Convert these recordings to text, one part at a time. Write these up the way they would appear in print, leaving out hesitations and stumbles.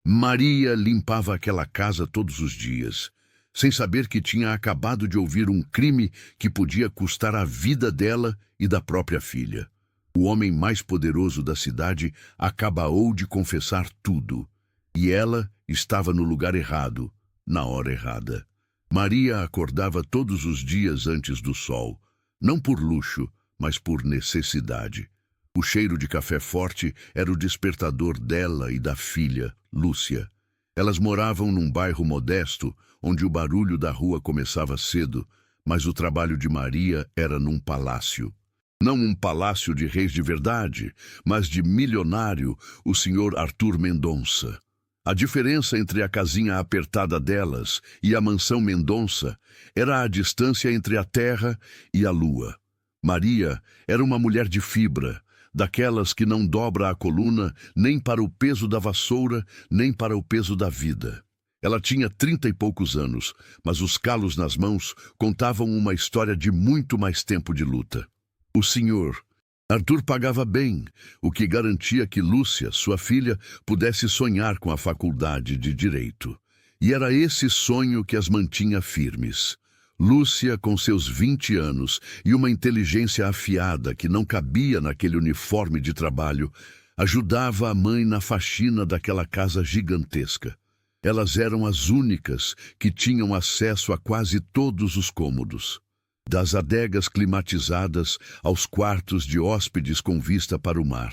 Maria limpava aquela casa todos os dias, sem saber que tinha acabado de ouvir um crime que podia custar a vida dela e da própria filha. O homem mais poderoso da cidade acabou de confessar tudo, e ela estava no lugar errado, na hora errada. Maria acordava todos os dias antes do sol, não por luxo, mas por necessidade. O cheiro de café forte era o despertador dela e da filha, Lúcia. Elas moravam num bairro modesto, onde o barulho da rua começava cedo, mas o trabalho de Maria era num palácio. Não um palácio de reis de verdade, mas de milionário, o senhor Arthur Mendonça. A diferença entre a casinha apertada delas e a mansão Mendonça era a distância entre a terra e a lua. Maria era uma mulher de fibra, daquelas que não dobra a coluna nem para o peso da vassoura, nem para o peso da vida. Ela tinha 30 e poucos anos, mas os calos nas mãos contavam uma história de muito mais tempo de luta. O senhor Arthur pagava bem, o que garantia que Lúcia, sua filha, pudesse sonhar com a faculdade de Direito. E era esse sonho que as mantinha firmes. Lúcia, com seus 20 anos e uma inteligência afiada que não cabia naquele uniforme de trabalho, ajudava a mãe na faxina daquela casa gigantesca. Elas eram as únicas que tinham acesso a quase todos os cômodos. Das adegas climatizadas aos quartos de hóspedes com vista para o mar.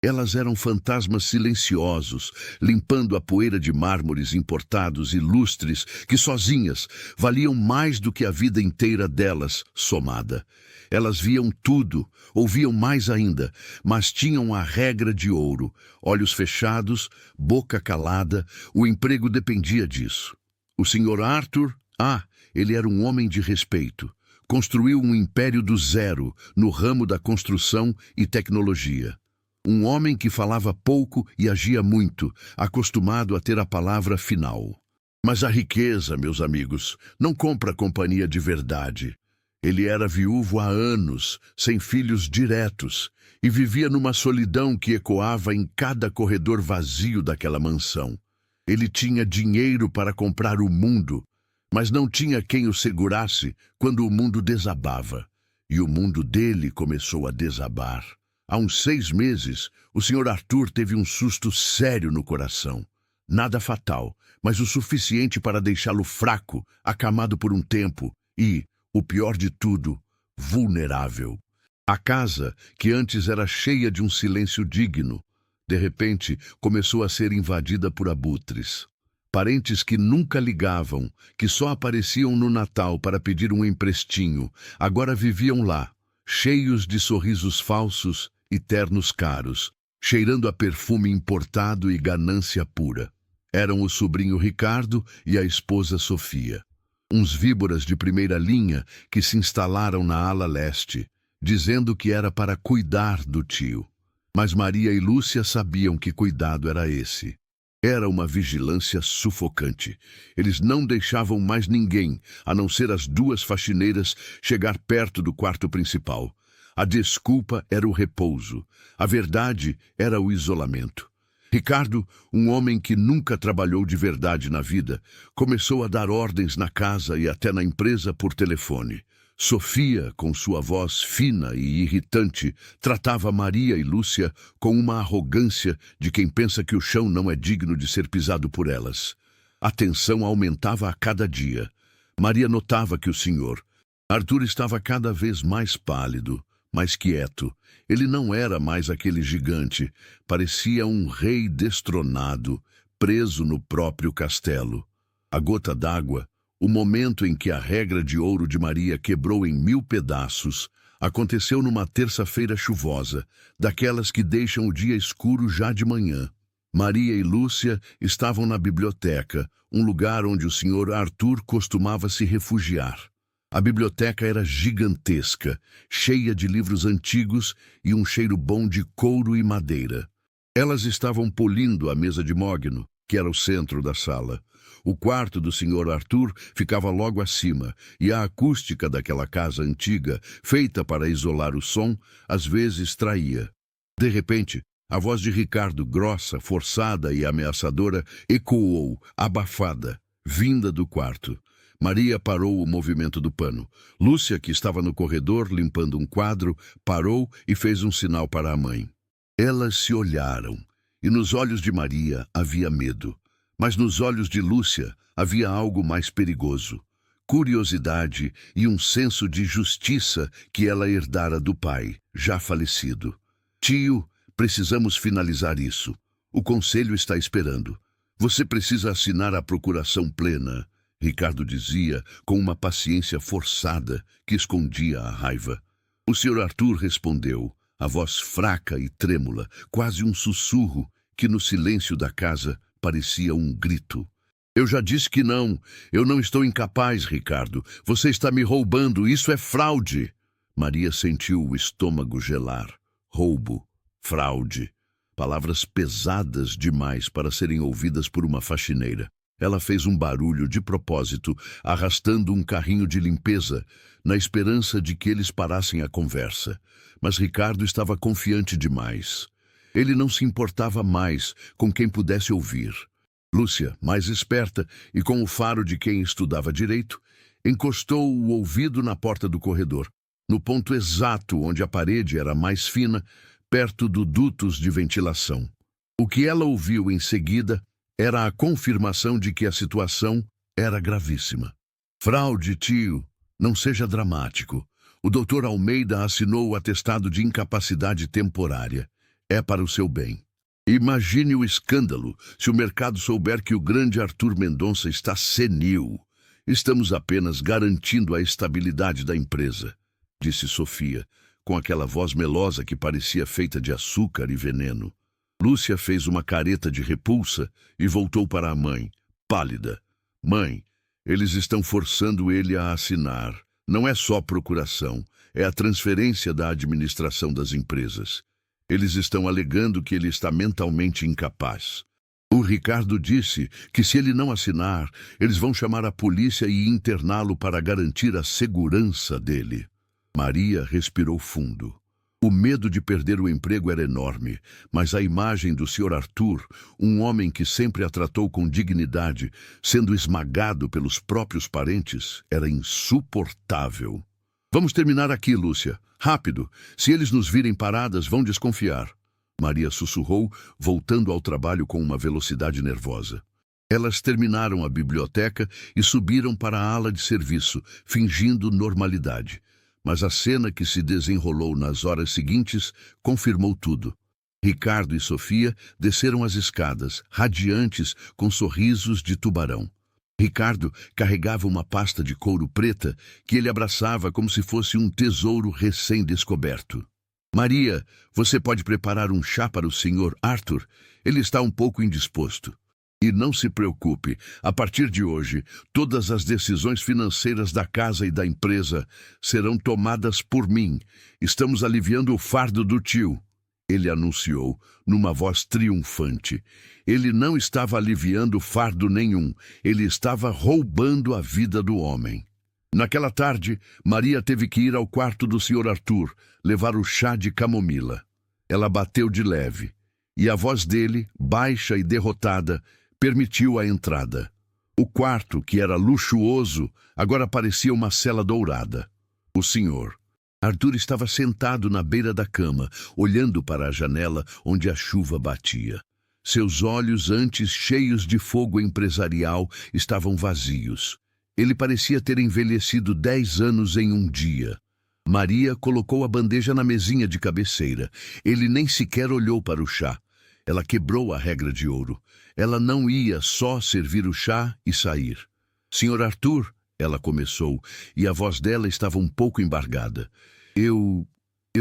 Elas eram fantasmas silenciosos, limpando a poeira de mármores importados e lustres que sozinhas valiam mais do que a vida inteira delas somada. Elas viam tudo, ouviam mais ainda, mas tinham a regra de ouro, olhos fechados, boca calada, o emprego dependia disso. O senhor Arthur, ele era um homem de respeito. Construiu um império do zero no ramo da construção e tecnologia. Um homem que falava pouco e agia muito, acostumado a ter a palavra final. Mas a riqueza, meus amigos, não compra companhia de verdade. Ele era viúvo há anos, sem filhos diretos, e vivia numa solidão que ecoava em cada corredor vazio daquela mansão. Ele tinha dinheiro para comprar o mundo, mas não tinha quem o segurasse quando o mundo desabava. E o mundo dele começou a desabar. Há uns 6 meses, o senhor Arthur teve um susto sério no coração. Nada fatal, mas o suficiente para deixá-lo fraco, acamado por um tempo e, o pior de tudo, vulnerável. A casa, que antes era cheia de um silêncio digno, de repente começou a ser invadida por abutres. Parentes que nunca ligavam, que só apareciam no Natal para pedir um emprestinho, agora viviam lá, cheios de sorrisos falsos e ternos caros, cheirando a perfume importado e ganância pura. Eram o sobrinho Ricardo e a esposa Sofia. Uns víboras de primeira linha que se instalaram na ala leste, dizendo que era para cuidar do tio. Mas Maria e Lúcia sabiam que cuidado era esse. Era uma vigilância sufocante. Eles não deixavam mais ninguém, a não ser as 2 faxineiras, chegar perto do quarto principal. A desculpa era o repouso. A verdade era o isolamento. Ricardo, um homem que nunca trabalhou de verdade na vida, começou a dar ordens na casa e até na empresa por telefone. Sofia, com sua voz fina e irritante, tratava Maria e Lúcia com uma arrogância de quem pensa que o chão não é digno de ser pisado por elas. A tensão aumentava a cada dia. Maria notava que o senhor Arthur estava cada vez mais pálido, mais quieto. Ele não era mais aquele gigante, parecia um rei destronado, preso no próprio castelo. A gota d'água, o momento em que a regra de ouro de Maria quebrou em 1000 pedaços, aconteceu numa terça-feira chuvosa, daquelas que deixam o dia escuro já de manhã. Maria e Lúcia estavam na biblioteca, um lugar onde o senhor Arthur costumava se refugiar. A biblioteca era gigantesca, cheia de livros antigos e um cheiro bom de couro e madeira. Elas estavam polindo a mesa de mogno, que era o centro da sala. O quarto do senhor Arthur ficava logo acima, e a acústica daquela casa antiga, feita para isolar o som, às vezes traía. De repente, A voz de Ricardo, grossa, forçada e ameaçadora, ecoou, abafada, vinda do quarto. Maria parou o movimento do pano. Lúcia, que estava no corredor limpando um quadro, parou e fez um sinal para a mãe. Elas se olharam, e nos olhos de Maria havia medo, mas nos olhos de Lúcia havia algo mais perigoso: curiosidade e um senso de justiça que ela herdara do pai, já falecido. Tio, precisamos finalizar isso. O conselho está esperando. Você precisa assinar a procuração plena, Ricardo dizia com uma paciência forçada que escondia a raiva. O Sr. Arthur respondeu, a voz fraca e trêmula, quase um sussurro que no silêncio da casa parecia um grito. Eu já disse que não. Eu não estou incapaz, Ricardo. Você está me roubando. Isso é fraude. Maria sentiu o estômago gelar. Roubo. Fraude. Palavras pesadas demais para serem ouvidas por uma faxineira. Ela fez um barulho de propósito, arrastando um carrinho de limpeza, na esperança de que eles parassem a conversa. Mas Ricardo estava confiante demais. Ele não se importava mais com quem pudesse ouvir. Lúcia, mais esperta e com o faro de quem estudava direito, encostou o ouvido na porta do corredor, no ponto exato onde a parede era mais fina, perto do dutos de ventilação. O que ela ouviu em seguida era a confirmação de que a situação era gravíssima. Fraude, tio. Não seja dramático. O Dr. Almeida assinou o atestado de incapacidade temporária. É para o seu bem. Imagine o escândalo se o mercado souber que o grande Arthur Mendonça está senil. Estamos apenas garantindo a estabilidade da empresa, disse Sofia, com aquela voz melosa que parecia feita de açúcar e veneno. Lúcia fez uma careta de repulsa e voltou para a mãe, pálida. Mãe, eles estão forçando ele a assinar. Não é só procuração, é a transferência da administração das empresas. Eles estão alegando que ele está mentalmente incapaz. O Ricardo disse que se ele não assinar, eles vão chamar a polícia e interná-lo para garantir a segurança dele. Maria respirou fundo. O medo de perder o emprego era enorme, mas a imagem do Sr. Arthur, um homem que sempre a tratou com dignidade, sendo esmagado pelos próprios parentes, era insuportável. Vamos terminar aqui, Lúcia. Rápido. Se eles nos virem paradas, vão desconfiar. Maria sussurrou, voltando ao trabalho com uma velocidade nervosa. Elas terminaram a biblioteca e subiram para a ala de serviço, fingindo normalidade. Mas a cena que se desenrolou nas horas seguintes confirmou tudo. Ricardo e Sofia desceram as escadas, radiantes, com sorrisos de tubarão. Ricardo carregava uma pasta de couro preta que ele abraçava como se fosse um tesouro recém-descoberto. Maria, você pode preparar um chá para o Sr. Arthur? Ele está um pouco indisposto. E não se preocupe, a partir de hoje, todas as decisões financeiras da casa e da empresa serão tomadas por mim. Estamos aliviando o fardo do tio. Ele anunciou, numa voz triunfante. Ele não estava aliviando fardo nenhum, ele estava roubando a vida do homem. Naquela tarde, Maria teve que ir ao quarto do Sr. Arthur, levar o chá de camomila. Ela bateu de leve, e a voz dele, baixa e derrotada, permitiu a entrada. O quarto, que era luxuoso, agora parecia uma cela dourada. O senhor Arthur estava sentado na beira da cama, olhando para a janela onde a chuva batia. Seus olhos, antes cheios de fogo empresarial, estavam vazios. Ele parecia ter envelhecido 10 anos em um dia. Maria colocou a bandeja na mesinha de cabeceira. Ele nem sequer olhou para o chá. Ela quebrou a regra de ouro. Ela não ia só servir o chá e sair. Sr. Arthur, ela começou, e a voz dela estava um pouco embargada. Eu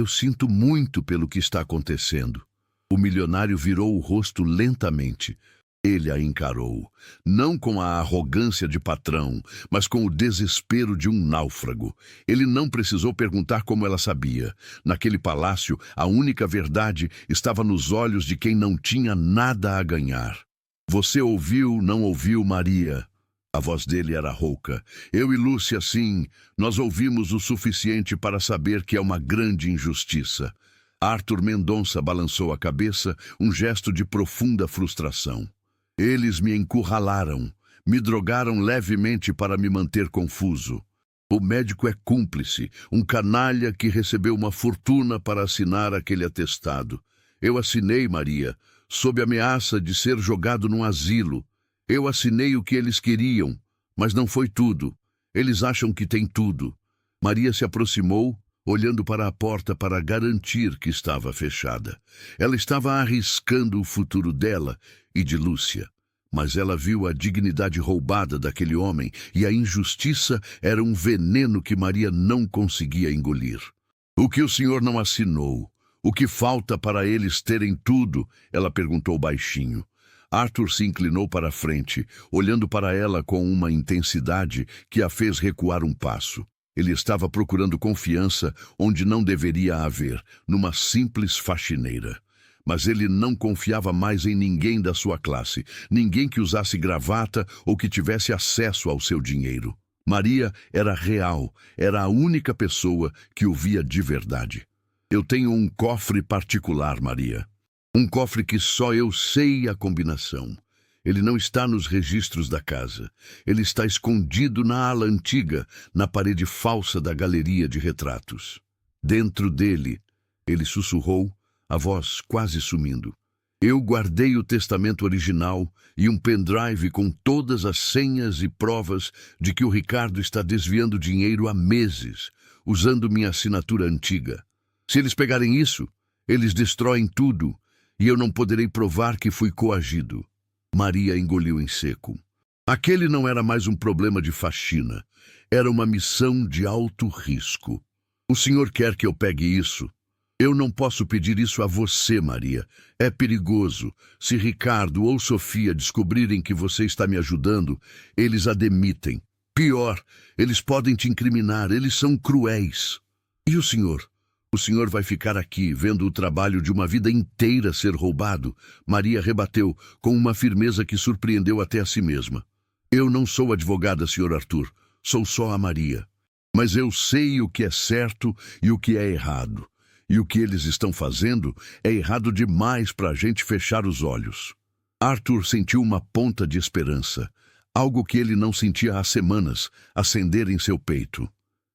sinto muito pelo que está acontecendo. O milionário virou o rosto lentamente. Ele a encarou, não com a arrogância de patrão, mas com o desespero de um náufrago. Ele não precisou perguntar como ela sabia. Naquele palácio, a única verdade estava nos olhos de quem não tinha nada a ganhar. Você ouviu, não ouviu, Maria? A voz dele era rouca. Eu e Lúcia, sim, nós ouvimos o suficiente para saber que é uma grande injustiça. Arthur Mendonça balançou a cabeça, um gesto de profunda frustração. Eles me encurralaram, me drogaram levemente para me manter confuso. O médico é cúmplice, um canalha que recebeu uma fortuna para assinar aquele atestado. Eu assinei, Maria, sob ameaça de ser jogado num asilo. Eu assinei o que eles queriam, mas não foi tudo. Eles acham que tem tudo. Maria se aproximou, olhando para a porta para garantir que estava fechada. Ela estava arriscando o futuro dela e de Lúcia. Mas ela viu a dignidade roubada daquele homem e a injustiça era um veneno que Maria não conseguia engolir. O que o senhor não assinou? O que falta para eles terem tudo? Ela perguntou baixinho. Arthur se inclinou para a frente, olhando para ela com uma intensidade que a fez recuar um passo. Ele estava procurando confiança onde não deveria haver, numa simples faxineira. Mas ele não confiava mais em ninguém da sua classe, ninguém que usasse gravata ou que tivesse acesso ao seu dinheiro. Maria era real, era a única pessoa que o via de verdade. Eu tenho um cofre particular, Maria. Um cofre que só eu sei a combinação. Ele não está nos registros da casa. Ele está escondido na ala antiga, na parede falsa da galeria de retratos. Dentro dele, ele sussurrou, a voz quase sumindo. Eu guardei o testamento original e um pendrive com todas as senhas e provas de que o Ricardo está desviando dinheiro há meses, usando minha assinatura antiga. Se eles pegarem isso, eles destroem tudo e eu não poderei provar que fui coagido. Maria engoliu em seco. Aquele não era mais um problema de faxina. Era uma missão de alto risco. O senhor quer que eu pegue isso? Eu não posso pedir isso a você, Maria. É perigoso. Se Ricardo ou Sofia descobrirem que você está me ajudando, eles a demitem. Pior, eles podem te incriminar. Eles são cruéis. E o senhor? O senhor vai ficar aqui, vendo o trabalho de uma vida inteira ser roubado? Maria rebateu, com uma firmeza que surpreendeu até a si mesma. Eu não sou advogada, Sr. Arthur. Sou só a Maria. Mas eu sei o que é certo e o que é errado. E o que eles estão fazendo é errado demais para a gente fechar os olhos. Arthur sentiu uma ponta de esperança, algo que ele não sentia há semanas, acender em seu peito.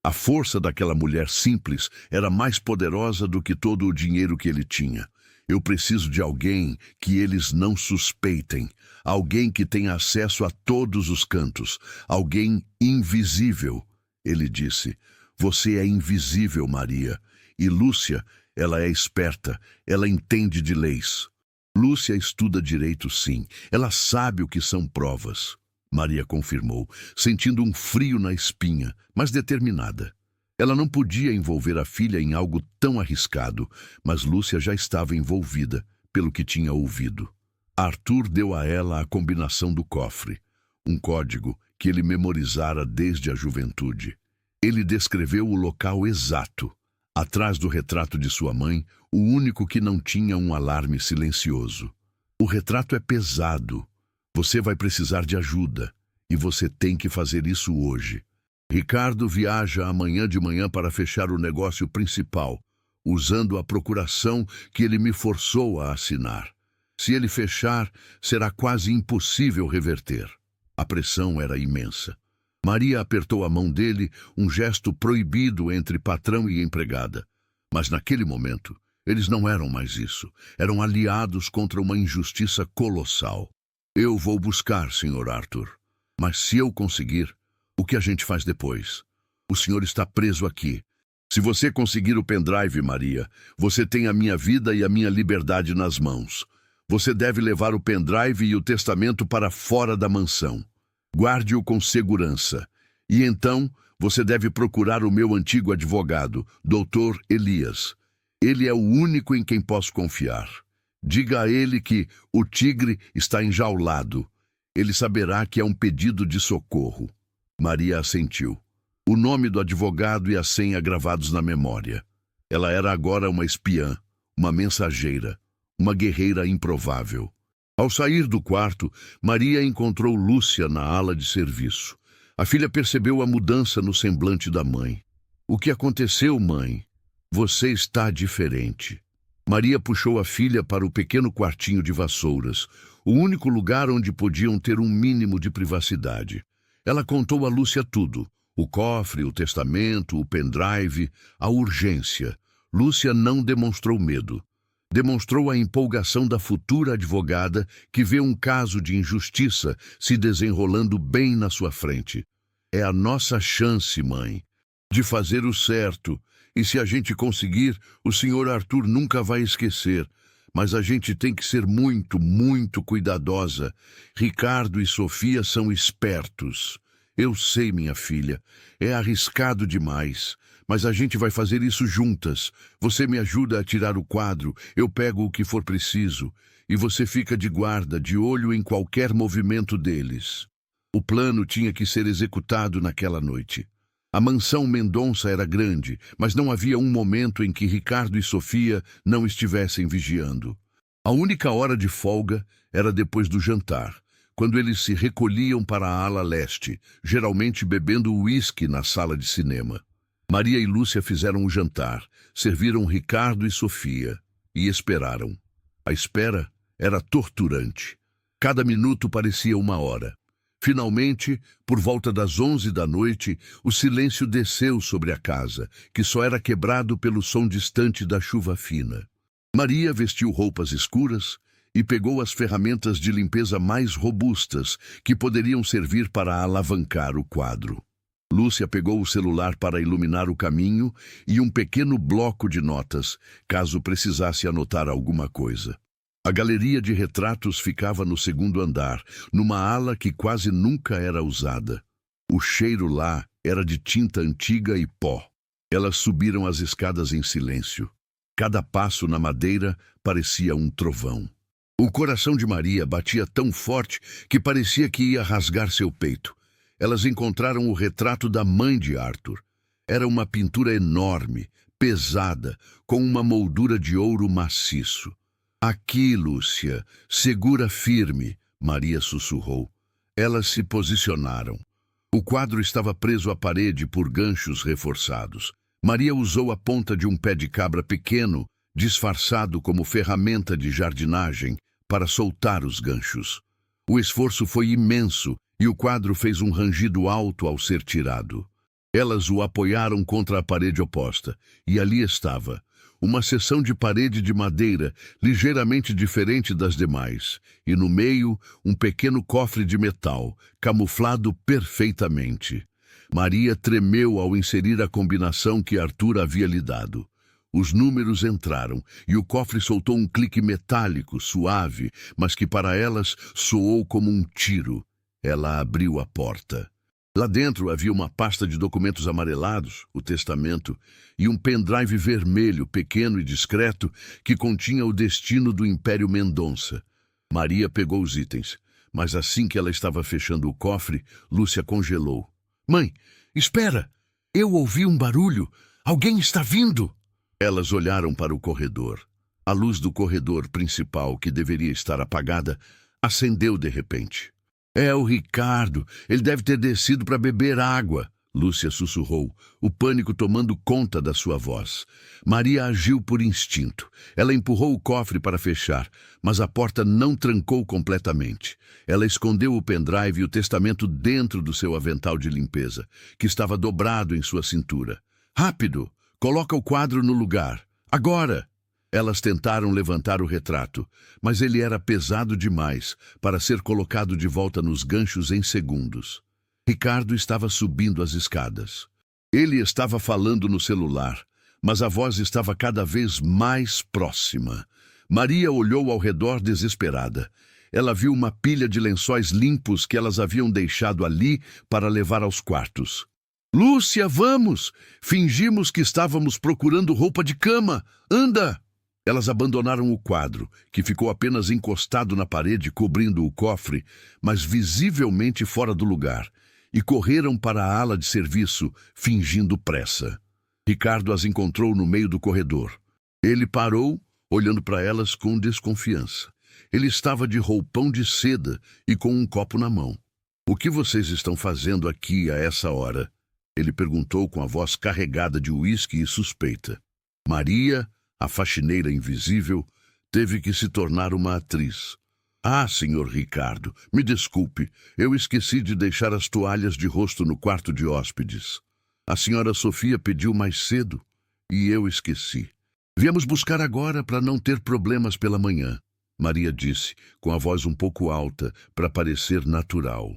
A força daquela mulher simples era mais poderosa do que todo o dinheiro que ele tinha. Eu preciso de alguém que eles não suspeitem, alguém que tenha acesso a todos os cantos, alguém invisível. Ele disse, você é invisível, Maria. E Lúcia, ela é esperta, ela entende de leis. Lúcia estuda direito, sim. Ela sabe o que são provas. Maria confirmou, sentindo um frio na espinha, mas determinada. Ela não podia envolver a filha em algo tão arriscado, mas Lúcia já estava envolvida, pelo que tinha ouvido. Arthur deu a ela a combinação do cofre, um código que ele memorizara desde a juventude. Ele descreveu o local exato, atrás do retrato de sua mãe, o único que não tinha um alarme silencioso. O retrato é pesado. Você vai precisar de ajuda, e você tem que fazer isso hoje. Ricardo viaja amanhã de manhã para fechar o negócio principal, usando a procuração que ele me forçou a assinar. Se ele fechar, será quase impossível reverter. A pressão era imensa. Maria apertou a mão dele, um gesto proibido entre patrão e empregada. Mas naquele momento, eles não eram mais isso. Eram aliados contra uma injustiça colossal. Eu vou buscar, Sr. Arthur. Mas se eu conseguir, o que a gente faz depois? O senhor está preso aqui. Se você conseguir o pendrive, Maria, você tem a minha vida e a minha liberdade nas mãos. Você deve levar o pendrive e o testamento para fora da mansão. Guarde-o com segurança. E então, você deve procurar o meu antigo advogado, Dr. Elias. Ele é o único em quem posso confiar. Diga a ele que o tigre está enjaulado. Ele saberá que é um pedido de socorro. Maria assentiu. O nome do advogado e a senha gravados na memória. Ela era agora uma espiã, uma mensageira, uma guerreira improvável. Ao sair do quarto, Maria encontrou Lúcia na ala de serviço. A filha percebeu a mudança no semblante da mãe. O que aconteceu, mãe? Você está diferente. Maria puxou a filha para o pequeno quartinho de vassouras, o único lugar onde podiam ter um mínimo de privacidade. Ela contou a Lúcia tudo: o cofre, o testamento, o pendrive, a urgência. Lúcia não demonstrou medo. Demonstrou a empolgação da futura advogada que vê um caso de injustiça se desenrolando bem na sua frente. É a nossa chance, mãe, de fazer o certo. E se a gente conseguir, o senhor Arthur nunca vai esquecer. Mas a gente tem que ser muito, muito cuidadosa. Ricardo e Sofia são espertos. Eu sei, minha filha, é arriscado demais. Mas a gente vai fazer isso juntas. Você me ajuda a tirar o quadro, eu pego o que for preciso. E você fica de guarda, de olho em qualquer movimento deles. O plano tinha que ser executado naquela noite. A mansão Mendonça era grande, mas não havia um momento em que Ricardo e Sofia não estivessem vigiando. A única hora de folga era depois do jantar, quando eles se recolhiam para a ala leste, geralmente bebendo uísque na sala de cinema. Maria e Lúcia fizeram o jantar, serviram Ricardo e Sofia e esperaram. A espera era torturante. Cada minuto parecia uma hora. Finalmente, por volta das 11 da noite, o silêncio desceu sobre a casa, que só era quebrado pelo som distante da chuva fina. Maria vestiu roupas escuras e pegou as ferramentas de limpeza mais robustas que poderiam servir para alavancar o quadro. Lúcia pegou o celular para iluminar o caminho e um pequeno bloco de notas, caso precisasse anotar alguma coisa. A galeria de retratos ficava no segundo andar, numa ala que quase nunca era usada. O cheiro lá era de tinta antiga e pó. Elas subiram as escadas em silêncio. Cada passo na madeira parecia um trovão. O coração de Maria batia tão forte que parecia que ia rasgar seu peito. Elas encontraram o retrato da mãe de Arthur. Era uma pintura enorme, pesada, com uma moldura de ouro maciço. Aqui, Lúcia, segura firme, Maria sussurrou. Elas se posicionaram. O quadro estava preso à parede por ganchos reforçados. Maria usou a ponta de um pé de cabra pequeno, disfarçado como ferramenta de jardinagem, para soltar os ganchos. O esforço foi imenso e o quadro fez um rangido alto ao ser tirado. Elas o apoiaram contra a parede oposta, e ali estava, uma seção de parede de madeira ligeiramente diferente das demais, e no meio um pequeno cofre de metal, camuflado perfeitamente. Maria tremeu ao inserir a combinação que Arthur havia lhe dado. Os números entraram, e o cofre soltou um clique metálico, suave, mas que para elas soou como um tiro. Ela abriu a porta. Lá dentro havia uma pasta de documentos amarelados, o testamento, e um pendrive vermelho, pequeno e discreto, que continha o destino do Império Mendonça. Maria pegou os itens, mas assim que ela estava fechando o cofre, Lúcia congelou. Mãe, espera! Eu ouvi um barulho! Alguém está vindo! Elas olharam para o corredor. A luz do corredor principal, que deveria estar apagada, acendeu de repente. É o Ricardo. Ele deve ter descido para beber água, Lúcia sussurrou, o pânico tomando conta da sua voz. Maria agiu por instinto. Ela empurrou o cofre para fechar, mas a porta não trancou completamente. Ela escondeu o pendrive e o testamento dentro do seu avental de limpeza, que estava dobrado em sua cintura. Rápido! Coloca o quadro no lugar. Agora! Elas tentaram levantar o retrato, mas ele era pesado demais para ser colocado de volta nos ganchos em segundos. Ricardo estava subindo as escadas. Ele estava falando no celular, mas a voz estava cada vez mais próxima. Maria olhou ao redor desesperada. Ela viu uma pilha de lençóis limpos que elas haviam deixado ali para levar aos quartos. Lúcia, vamos! Fingimos que estávamos procurando roupa de cama. Anda! Elas abandonaram o quadro, que ficou apenas encostado na parede cobrindo o cofre, mas visivelmente fora do lugar, e correram para a ala de serviço, fingindo pressa. Ricardo as encontrou no meio do corredor. Ele parou, olhando para elas com desconfiança. Ele estava de roupão de seda e com um copo na mão. O que vocês estão fazendo aqui a essa hora? Ele perguntou com a voz carregada de uísque e suspeita. Maria, A faxineira invisível teve que se tornar uma atriz. Ah, senhor Ricardo, me desculpe, eu esqueci de deixar as toalhas de rosto no quarto de hóspedes. A senhora Sofia pediu mais cedo e eu esqueci. Viemos buscar agora para não ter problemas pela manhã, Maria disse, com a voz um pouco alta, para parecer natural.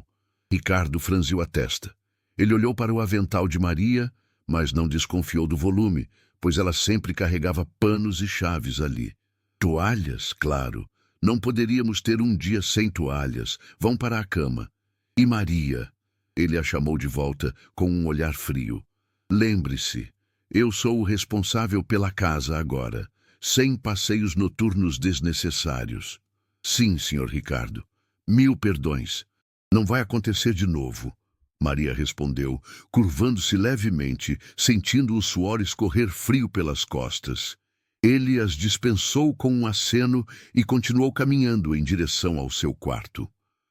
Ricardo franziu a testa. Ele olhou para o avental de Maria, mas não desconfiou do volume, pois ela sempre carregava panos e chaves ali. Toalhas, claro. Não poderíamos ter um dia sem toalhas. Vão para a cama. E Maria? Ele a chamou de volta com um olhar frio. Lembre-se, eu sou o responsável pela casa agora, sem passeios noturnos desnecessários. Sim, senhor Ricardo. 1000 perdões. Não vai acontecer de novo. Maria respondeu, curvando-se levemente, sentindo o suor escorrer frio pelas costas. Ele as dispensou com um aceno e continuou caminhando em direção ao seu quarto.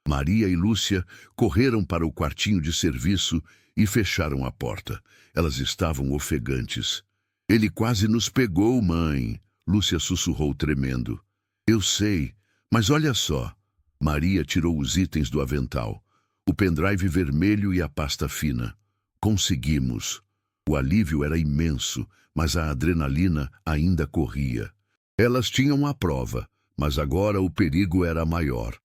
Maria e Lúcia correram para o quartinho de serviço e fecharam a porta. Elas estavam ofegantes. Ele quase nos pegou, mãe, Lúcia sussurrou tremendo. Eu sei, mas olha só. Maria tirou os itens do avental. O pendrive vermelho e a pasta fina. Conseguimos. O alívio era imenso, mas a adrenalina ainda corria. Elas tinham a prova, mas agora o perigo era maior.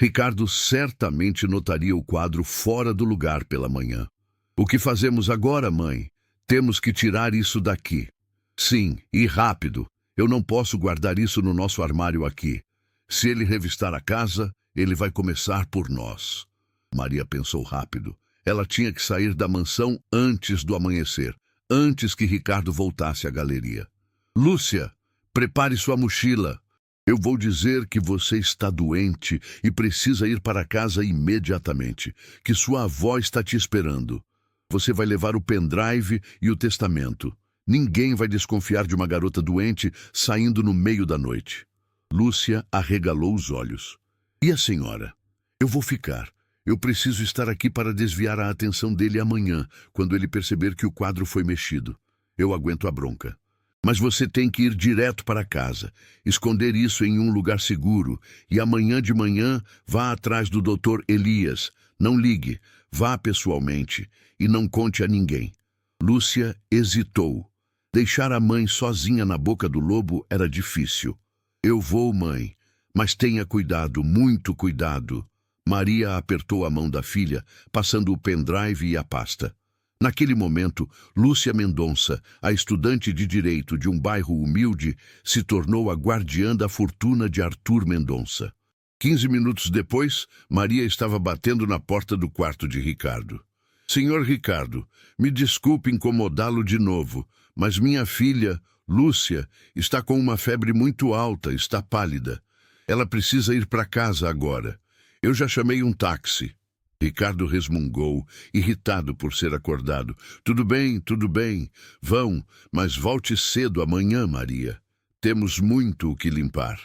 Ricardo certamente notaria o quadro fora do lugar pela manhã. O que fazemos agora, mãe? Temos que tirar isso daqui. Sim, e rápido. Eu não posso guardar isso no nosso armário aqui. Se ele revistar a casa, ele vai começar por nós. Maria pensou rápido. Ela tinha que sair da mansão antes do amanhecer, antes que Ricardo voltasse à galeria. Lúcia, prepare sua mochila. Eu vou dizer que você está doente e precisa ir para casa imediatamente, que sua avó está te esperando. Você vai levar o pendrive e o testamento. Ninguém vai desconfiar de uma garota doente saindo no meio da noite. Lúcia arregalou os olhos. E a senhora? Eu vou ficar. Eu preciso estar aqui para desviar a atenção dele amanhã, quando ele perceber que o quadro foi mexido. Eu aguento a bronca. Mas você tem que ir direto para casa, esconder isso em um lugar seguro, e amanhã de manhã vá atrás do Dr. Elias. Não ligue, vá pessoalmente, e não conte a ninguém. Lúcia hesitou. Deixar a mãe sozinha na boca do lobo era difícil. Eu vou, mãe, mas tenha cuidado, muito cuidado. Maria apertou a mão da filha, passando o pendrive e a pasta. Naquele momento, Lúcia Mendonça, a estudante de direito de um bairro humilde, se tornou a guardiã da fortuna de Arthur Mendonça. 15 minutos depois, Maria estava batendo na porta do quarto de Ricardo. Senhor Ricardo, me desculpe incomodá-lo de novo, mas minha filha, Lúcia, está com uma febre muito alta, está pálida. Ela precisa ir para casa agora. Eu já chamei um táxi. Ricardo resmungou, irritado por ser acordado. Tudo bem. Vão, mas volte cedo amanhã, Maria. Temos muito o que limpar.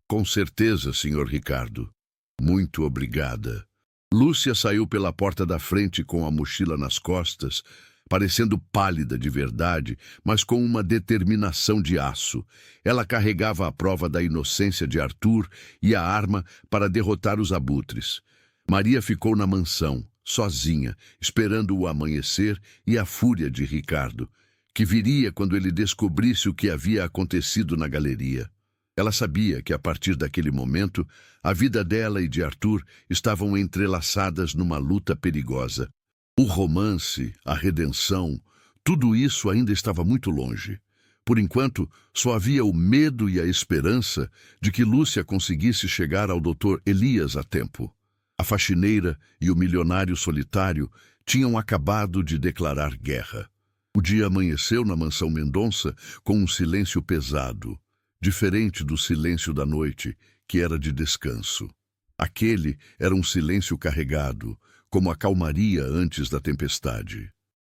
Com certeza, senhor Ricardo. Muito obrigada. Lúcia saiu pela porta da frente com a mochila nas costas, parecendo pálida de verdade, mas com uma determinação de aço. Ela carregava a prova da inocência de Arthur e a arma para derrotar os abutres. Maria ficou na mansão, sozinha, esperando o amanhecer e a fúria de Ricardo, que viria quando ele descobrisse o que havia acontecido na galeria. Ela sabia que, a partir daquele momento, a vida dela e de Arthur estavam entrelaçadas numa luta perigosa. O romance, a redenção, tudo isso ainda estava muito longe. Por enquanto, só havia o medo e a esperança de que Lúcia conseguisse chegar ao Dr. Elias a tempo. A faxineira e o milionário solitário tinham acabado de declarar guerra. O dia amanheceu na mansão Mendonça com um silêncio pesado, diferente do silêncio da noite, que era de descanso. Aquele era um silêncio carregado, como a calmaria antes da tempestade.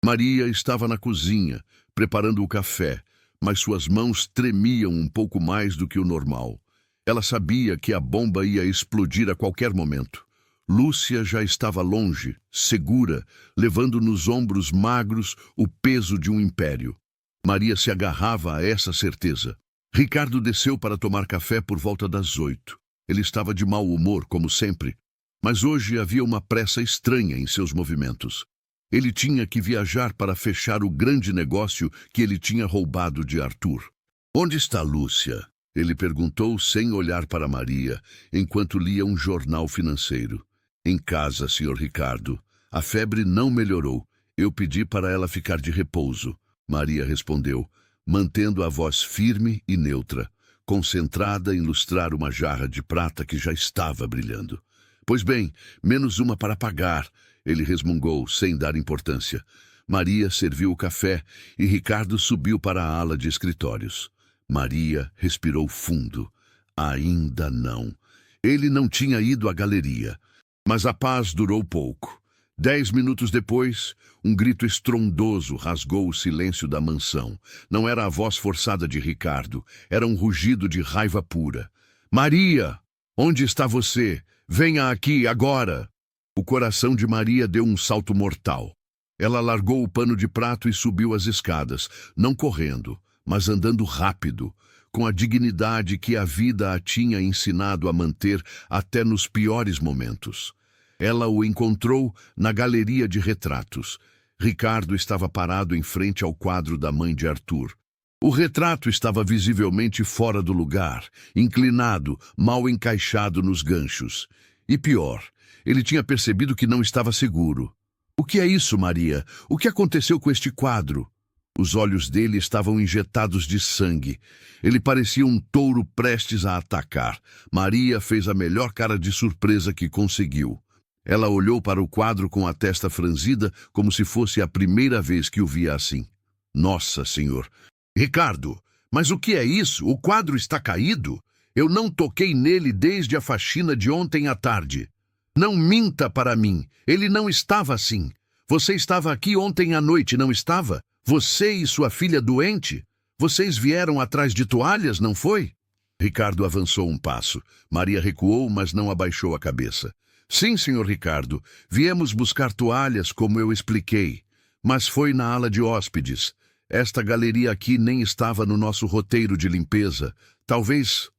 Maria estava na cozinha, preparando o café, mas suas mãos tremiam um pouco mais do que o normal. Ela sabia que a bomba ia explodir a qualquer momento. Lúcia já estava longe, segura, levando nos ombros magros o peso de um império. Maria se agarrava a essa certeza. Ricardo desceu para tomar café por volta das 8. Ele estava de mau humor, como sempre, mas hoje havia uma pressa estranha em seus movimentos. Ele tinha que viajar para fechar o grande negócio que ele tinha roubado de Arthur. Onde está Lúcia? Ele perguntou sem olhar para Maria, enquanto lia um jornal financeiro. Em casa, Sr. Ricardo. A febre não melhorou. Eu pedi para ela ficar de repouso. Maria respondeu, mantendo a voz firme e neutra, concentrada em lustrar uma jarra de prata que já estava brilhando. Pois bem, menos uma para pagar, ele resmungou, sem dar importância. Maria serviu o café e Ricardo subiu para a ala de escritórios. Maria respirou fundo. Ainda não. Ele não tinha ido à galeria. Mas a paz durou pouco. 10 minutos depois, um grito estrondoso rasgou o silêncio da mansão. Não era a voz forçada de Ricardo, era um rugido de raiva pura. Maria! Onde está você? Venha aqui, agora! O coração de Maria deu um salto mortal. Ela largou o pano de prato e subiu as escadas, não correndo, mas andando rápido, com a dignidade que a vida a tinha ensinado a manter até nos piores momentos. Ela o encontrou na galeria de retratos. Ricardo estava parado em frente ao quadro da mãe de Arthur. O retrato estava visivelmente fora do lugar, inclinado, mal encaixado nos ganchos. E pior, ele tinha percebido que não estava seguro. O que é isso, Maria? O que aconteceu com este quadro? Os olhos dele estavam injetados de sangue. Ele parecia um touro prestes a atacar. Maria fez a melhor cara de surpresa que conseguiu. Ela olhou para o quadro com a testa franzida, como se fosse a primeira vez que o via assim. Nossa, senhor! Ricardo, mas o que é isso? O quadro está caído? Eu não toquei nele desde a faxina de ontem à tarde. Não minta para mim. Ele não estava assim. Você estava aqui ontem à noite, não estava? Você e sua filha doente? Vocês vieram atrás de toalhas, não foi? Ricardo avançou um passo. Maria recuou, mas não abaixou a cabeça. Sim, senhor Ricardo. Viemos buscar toalhas, como eu expliquei. Mas foi na ala de hóspedes. Esta galeria aqui nem estava no nosso roteiro de limpeza. Talvez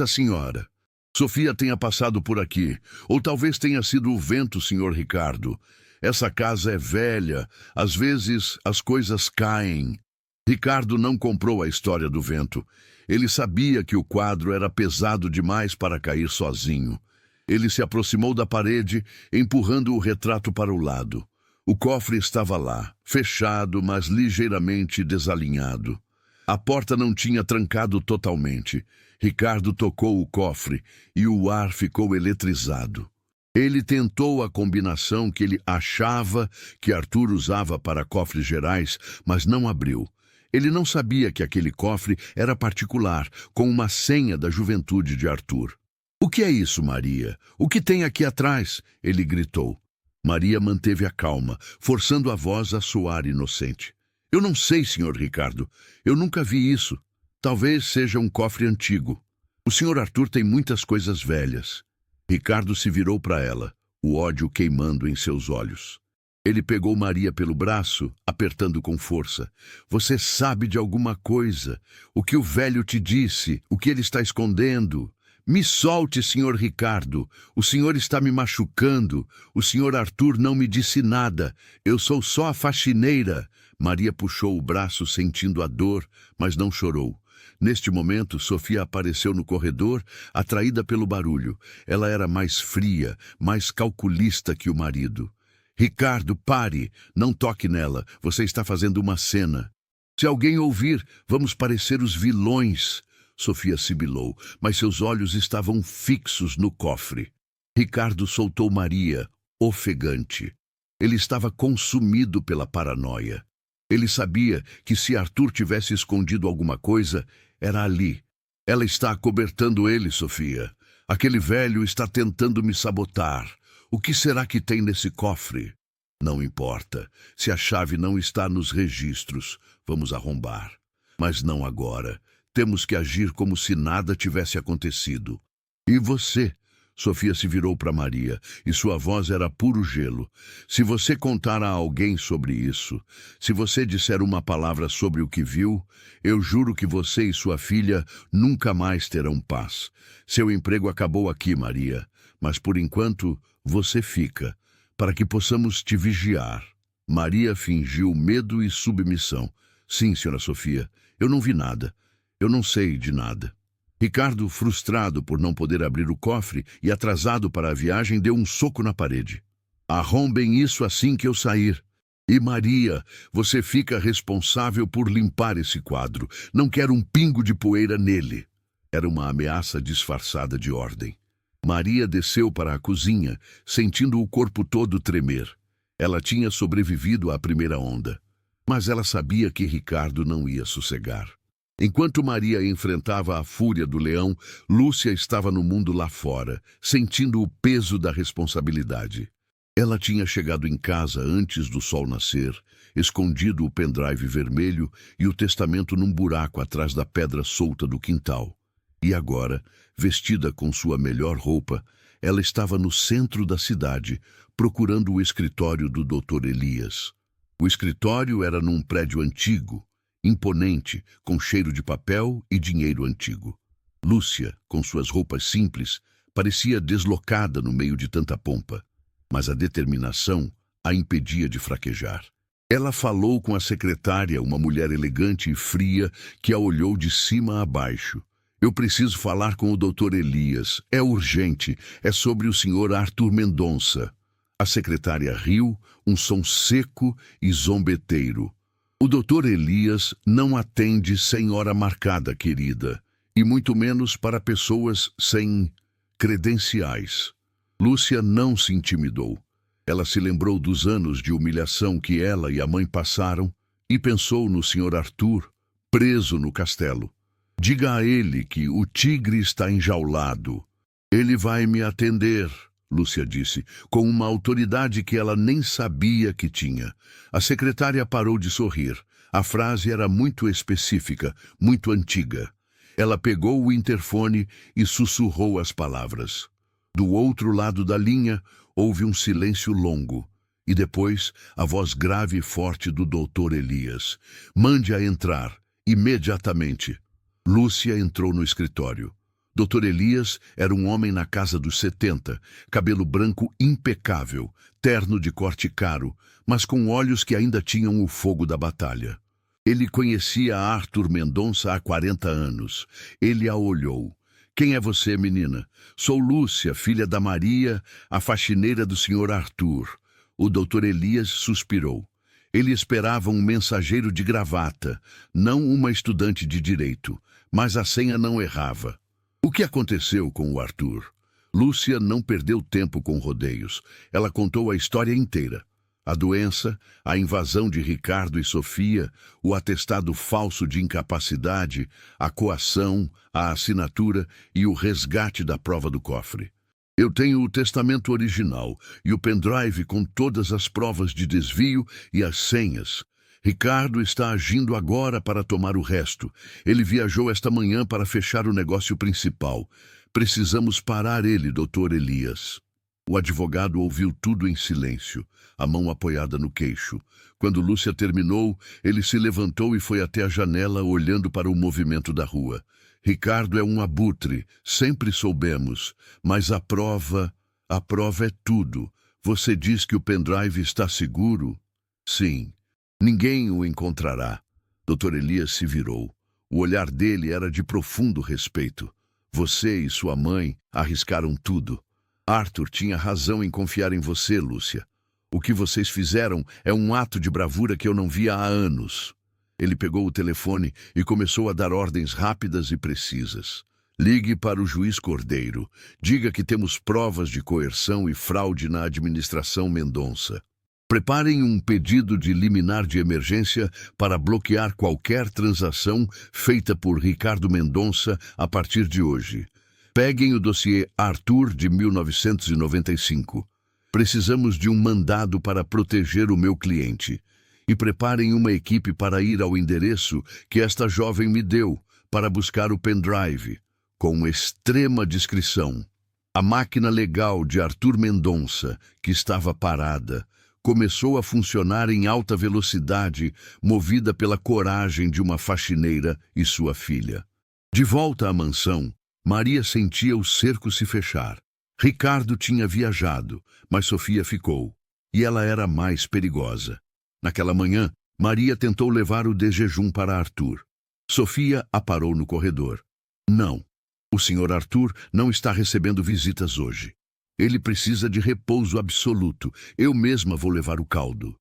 a senhora. Sofia tenha passado por aqui. Ou talvez tenha sido o vento, senhor Ricardo. Essa casa é velha. Às vezes as coisas caem. Ricardo não comprou a história do vento. Ele sabia que o quadro era pesado demais para cair sozinho. Ele se aproximou da parede, empurrando o retrato para o lado. O cofre estava lá, fechado, mas ligeiramente desalinhado. A porta não tinha trancado totalmente. Ricardo tocou o cofre e o ar ficou eletrizado. Ele tentou a combinação que ele achava que Arthur usava para cofres gerais, mas não abriu. Ele não sabia que aquele cofre era particular, com uma senha da juventude de Arthur. O que é isso, Maria? O que tem aqui atrás? Ele gritou. Maria manteve a calma, forçando a voz a soar inocente. Eu não sei, senhor Ricardo. Eu nunca vi isso. Talvez seja um cofre antigo. O senhor Arthur tem muitas coisas velhas. Ricardo se virou para ela, o ódio queimando em seus olhos. Ele pegou Maria pelo braço, apertando com força. Você sabe de alguma coisa? O que o velho te disse? O que ele está escondendo? Me solte, senhor Ricardo. O senhor está me machucando. O senhor Arthur não me disse nada. Eu sou só a faxineira. Maria puxou o braço sentindo a dor, mas não chorou. Neste momento, Sofia apareceu no corredor, atraída pelo barulho. Ela era mais fria, mais calculista que o marido. Ricardo, pare! Não toque nela. Você está fazendo uma cena. Se alguém ouvir, vamos parecer os vilões. Sofia sibilou, mas seus olhos estavam fixos no cofre. Ricardo soltou Maria, ofegante. Ele estava consumido pela paranoia. Ele sabia que se Arthur tivesse escondido alguma coisa, era ali. Ela está acobertando ele, Sofia. Aquele velho está tentando me sabotar. O que será que tem nesse cofre? Não importa. Se a chave não está nos registros, vamos arrombar. Mas não agora. Temos que agir como se nada tivesse acontecido. E você? Sofia se virou para Maria, e sua voz era puro gelo. Se você contar a alguém sobre isso, se você disser uma palavra sobre o que viu, eu juro que você e sua filha nunca mais terão paz. Seu emprego acabou aqui, Maria, mas por enquanto você fica, para que possamos te vigiar. Maria fingiu medo e submissão. Sim, senhora Sofia, eu não vi nada. Eu não sei de nada. Ricardo, frustrado por não poder abrir o cofre e atrasado para a viagem, deu um soco na parede. Arrombem isso assim que eu sair. E Maria, você fica responsável por limpar esse quadro. Não quero um pingo de poeira nele. Era uma ameaça disfarçada de ordem. Maria desceu para a cozinha, sentindo o corpo todo tremer. Ela tinha sobrevivido à primeira onda, mas ela sabia que Ricardo não ia sossegar. Enquanto Maria enfrentava a fúria do leão, Lúcia estava no mundo lá fora, sentindo o peso da responsabilidade. Ela tinha chegado em casa antes do sol nascer, escondido o pendrive vermelho e o testamento num buraco atrás da pedra solta do quintal. E agora, vestida com sua melhor roupa, ela estava no centro da cidade, procurando o escritório do Dr. Elias. O escritório era num prédio antigo, imponente, com cheiro de papel e dinheiro antigo. Lúcia, com suas roupas simples, parecia deslocada no meio de tanta pompa, mas a determinação a impedia de fraquejar. Ela falou com a secretária, uma mulher elegante e fria, que a olhou de cima a baixo. Eu preciso falar com o Dr. Elias. É urgente. É sobre o Sr. Arthur Mendonça. A secretária riu, um som seco e zombeteiro. O Dr. Elias não atende sem hora marcada, querida, e muito menos para pessoas sem credenciais. Lúcia não se intimidou. Ela se lembrou dos anos de humilhação que ela e a mãe passaram e pensou no Sr. Arthur, preso no castelo. Diga a ele que o tigre está enjaulado. Ele vai me atender, Lúcia disse, com uma autoridade que ela nem sabia que tinha. A secretária parou de sorrir. A frase era muito específica, muito antiga. Ela pegou o interfone e sussurrou as palavras. Do outro lado da linha, houve um silêncio longo. E depois, a voz grave e forte do Dr. Elias. Mande-a entrar, imediatamente. Lúcia entrou no escritório. Dr. Elias era um homem na casa dos 70, cabelo branco impecável, terno de corte caro, mas com olhos que ainda tinham o fogo da batalha. Ele conhecia Arthur Mendonça há 40 anos. Ele a olhou. Quem é você, menina? Sou Lúcia, filha da Maria, a faxineira do Sr. Arthur. O Dr. Elias suspirou. Ele esperava um mensageiro de gravata, não uma estudante de direito, mas a senha não errava. O que aconteceu com o Arthur? Lúcia não perdeu tempo com rodeios. Ela contou a história inteira. A doença, a invasão de Ricardo e Sofia, o atestado falso de incapacidade, a coação, a assinatura e o resgate da prova do cofre. Eu tenho o testamento original e o pendrive com todas as provas de desvio e as senhas. Ricardo está agindo agora para tomar o resto. Ele viajou esta manhã para fechar o negócio principal. Precisamos parar ele, Dr. Elias. O advogado ouviu tudo em silêncio, a mão apoiada no queixo. Quando Lúcia terminou, ele se levantou e foi até a janela, olhando para o movimento da rua. Ricardo é um abutre, sempre soubemos, mas a prova é tudo. Você diz que o pendrive está seguro? Sim. Ninguém o encontrará. Dr. Elias se virou. O olhar dele era de profundo respeito. Você e sua mãe arriscaram tudo. Arthur tinha razão em confiar em você, Lúcia. O que vocês fizeram é um ato de bravura que eu não via há anos. Ele pegou o telefone e começou a dar ordens rápidas e precisas. Ligue para o juiz Cordeiro. Diga que temos provas de coerção e fraude na administração Mendonça. Preparem um pedido de liminar de emergência para bloquear qualquer transação feita por Ricardo Mendonça a partir de hoje. Peguem o dossiê Arthur de 1995. Precisamos de um mandado para proteger o meu cliente. E preparem uma equipe para ir ao endereço que esta jovem me deu para buscar o pendrive, com extrema discrição. A máquina legal de Arthur Mendonça, que estava parada, começou a funcionar em alta velocidade, movida pela coragem de uma faxineira e sua filha. De volta à mansão, Maria sentia o cerco se fechar. Ricardo tinha viajado, mas Sofia ficou, e ela era mais perigosa. Naquela manhã, Maria tentou levar o desjejum para Arthur. Sofia a parou no corredor. Não, o senhor Arthur não está recebendo visitas hoje. Ele precisa de repouso absoluto. Eu mesma vou levar o caldo.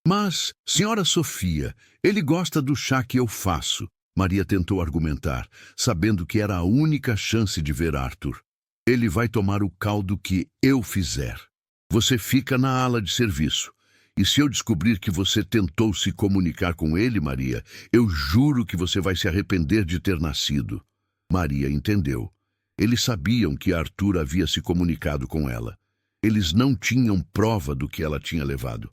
Mas, senhora Sofia, ele gosta do chá que eu faço. Maria tentou argumentar, sabendo que era a única chance de ver Arthur. Ele vai tomar o caldo que eu fizer. Você fica na ala de serviço. E se eu descobrir que você tentou se comunicar com ele, Maria, eu juro que você vai se arrepender de ter nascido. Maria entendeu. Eles sabiam que Arthur havia se comunicado com ela. Eles não tinham prova do que ela tinha levado.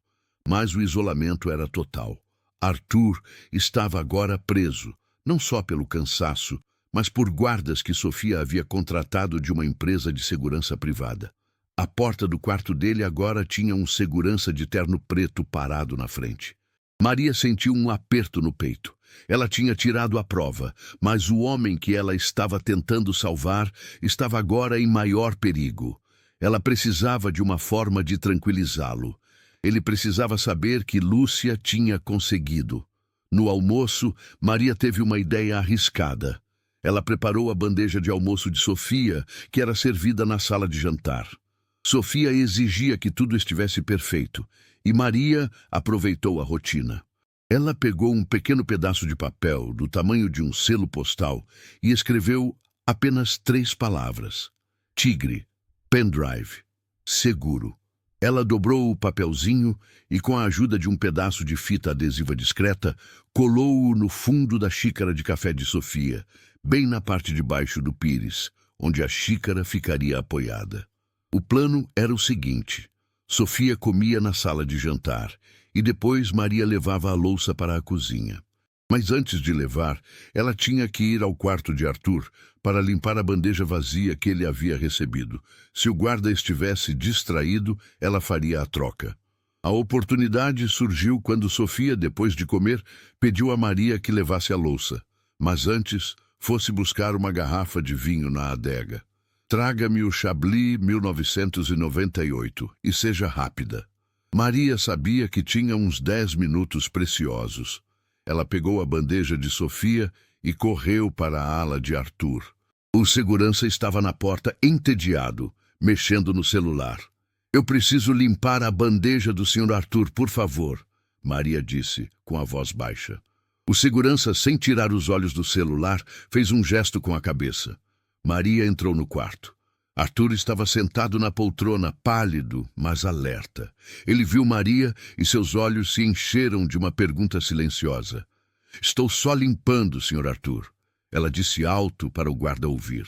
Mas o isolamento era total. Arthur estava agora preso, não só pelo cansaço, mas por guardas que Sofia havia contratado de uma empresa de segurança privada. A porta do quarto dele agora tinha um segurança de terno preto parado na frente. Maria sentiu um aperto no peito. Ela tinha tirado a prova, mas o homem que ela estava tentando salvar estava agora em maior perigo. Ela precisava de uma forma de tranquilizá-lo. Ele precisava saber que Lúcia tinha conseguido. No almoço, Maria teve uma ideia arriscada. Ela preparou a bandeja de almoço de Sofia, que era servida na sala de jantar. Sofia exigia que tudo estivesse perfeito, e Maria aproveitou a rotina. Ela pegou um pequeno pedaço de papel, do tamanho de um selo postal, e escreveu apenas 3 palavras. Tigre, pendrive, seguro. Ela dobrou o papelzinho e, com a ajuda de um pedaço de fita adesiva discreta, colou-o no fundo da xícara de café de Sofia, bem na parte de baixo do pires, onde a xícara ficaria apoiada. O plano era o seguinte: Sofia comia na sala de jantar e depois Maria levava a louça para a cozinha. Mas antes de levar, ela tinha que ir ao quarto de Arthur para limpar a bandeja vazia que ele havia recebido. Se o guarda estivesse distraído, ela faria a troca. A oportunidade surgiu quando Sofia, depois de comer, pediu a Maria que levasse a louça, mas antes fosse buscar uma garrafa de vinho na adega. Traga-me o Chablis 1998 e seja rápida. Maria sabia que tinha uns 10 minutos preciosos. Ela pegou a bandeja de Sofia e correu para a ala de Arthur. O segurança estava na porta entediado, mexendo no celular. Eu preciso limpar a bandeja do Sr. Arthur, por favor, Maria disse, com a voz baixa. O segurança, sem tirar os olhos do celular, fez um gesto com a cabeça. Maria entrou no quarto. Arthur estava sentado na poltrona, pálido, mas alerta. Ele viu Maria e seus olhos se encheram de uma pergunta silenciosa. Estou só limpando, Sr. Arthur. Ela disse alto para o guarda ouvir.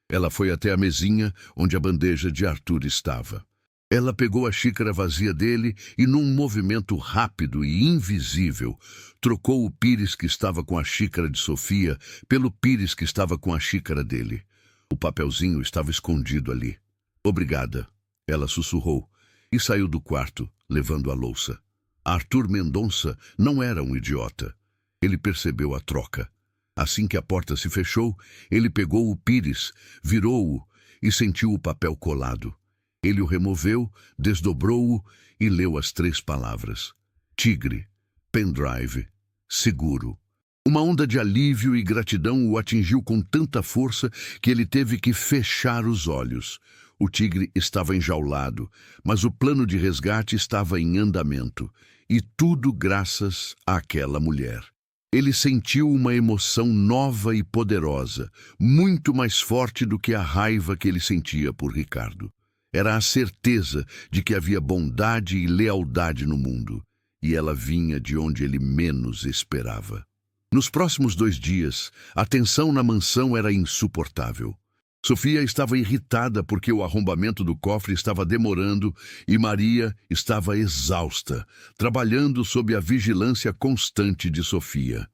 Ela foi até a mesinha onde a bandeja de Arthur estava. Ela pegou a xícara vazia dele e, num movimento rápido e invisível, trocou o pires que estava com a xícara de Sofia pelo pires que estava com a xícara dele. O papelzinho estava escondido ali. Obrigada, ela sussurrou, e saiu do quarto, levando a louça. Arthur Mendonça não era um idiota. Ele percebeu a troca. Assim que a porta se fechou, ele pegou o pires, virou-o e sentiu o papel colado. Ele o removeu, desdobrou-o e leu as 3 palavras. Tigre, pendrive, seguro. Uma onda de alívio e gratidão o atingiu com tanta força que ele teve que fechar os olhos. O tigre estava enjaulado, mas o plano de resgate estava em andamento. E tudo graças àquela mulher. Ele sentiu uma emoção nova e poderosa, muito mais forte do que a raiva que ele sentia por Ricardo. Era a certeza de que havia bondade e lealdade no mundo, e ela vinha de onde ele menos esperava. Nos próximos 2 dias, a tensão na mansão era insuportável. Sofia estava irritada porque o arrombamento do cofre estava demorando e Maria estava exausta, trabalhando sob a vigilância constante de Sofia.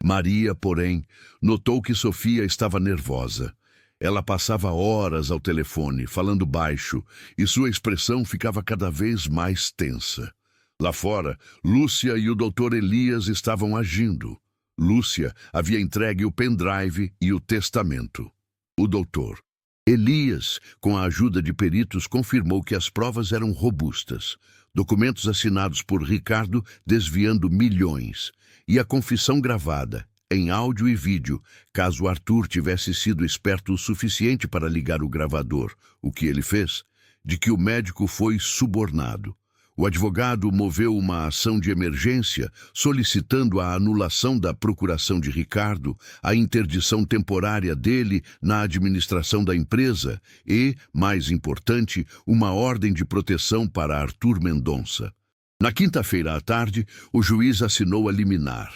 Maria, porém, notou que Sofia estava nervosa. Ela passava horas ao telefone, falando baixo, e sua expressão ficava cada vez mais tensa. Lá fora, Lúcia e o Dr. Elias estavam agindo. Lúcia havia entregue o pendrive e o testamento. O doutor Elias, com a ajuda de peritos, confirmou que as provas eram robustas. Documentos assinados por Ricardo desviando milhões. E a confissão gravada, em áudio e vídeo, caso Arthur tivesse sido esperto o suficiente para ligar o gravador, o que ele fez, de que o médico foi subornado. O advogado moveu uma ação de emergência, solicitando a anulação da procuração de Ricardo, a interdição temporária dele na administração da empresa e, mais importante, uma ordem de proteção para Arthur Mendonça. Na quinta-feira à tarde, o juiz assinou a liminar.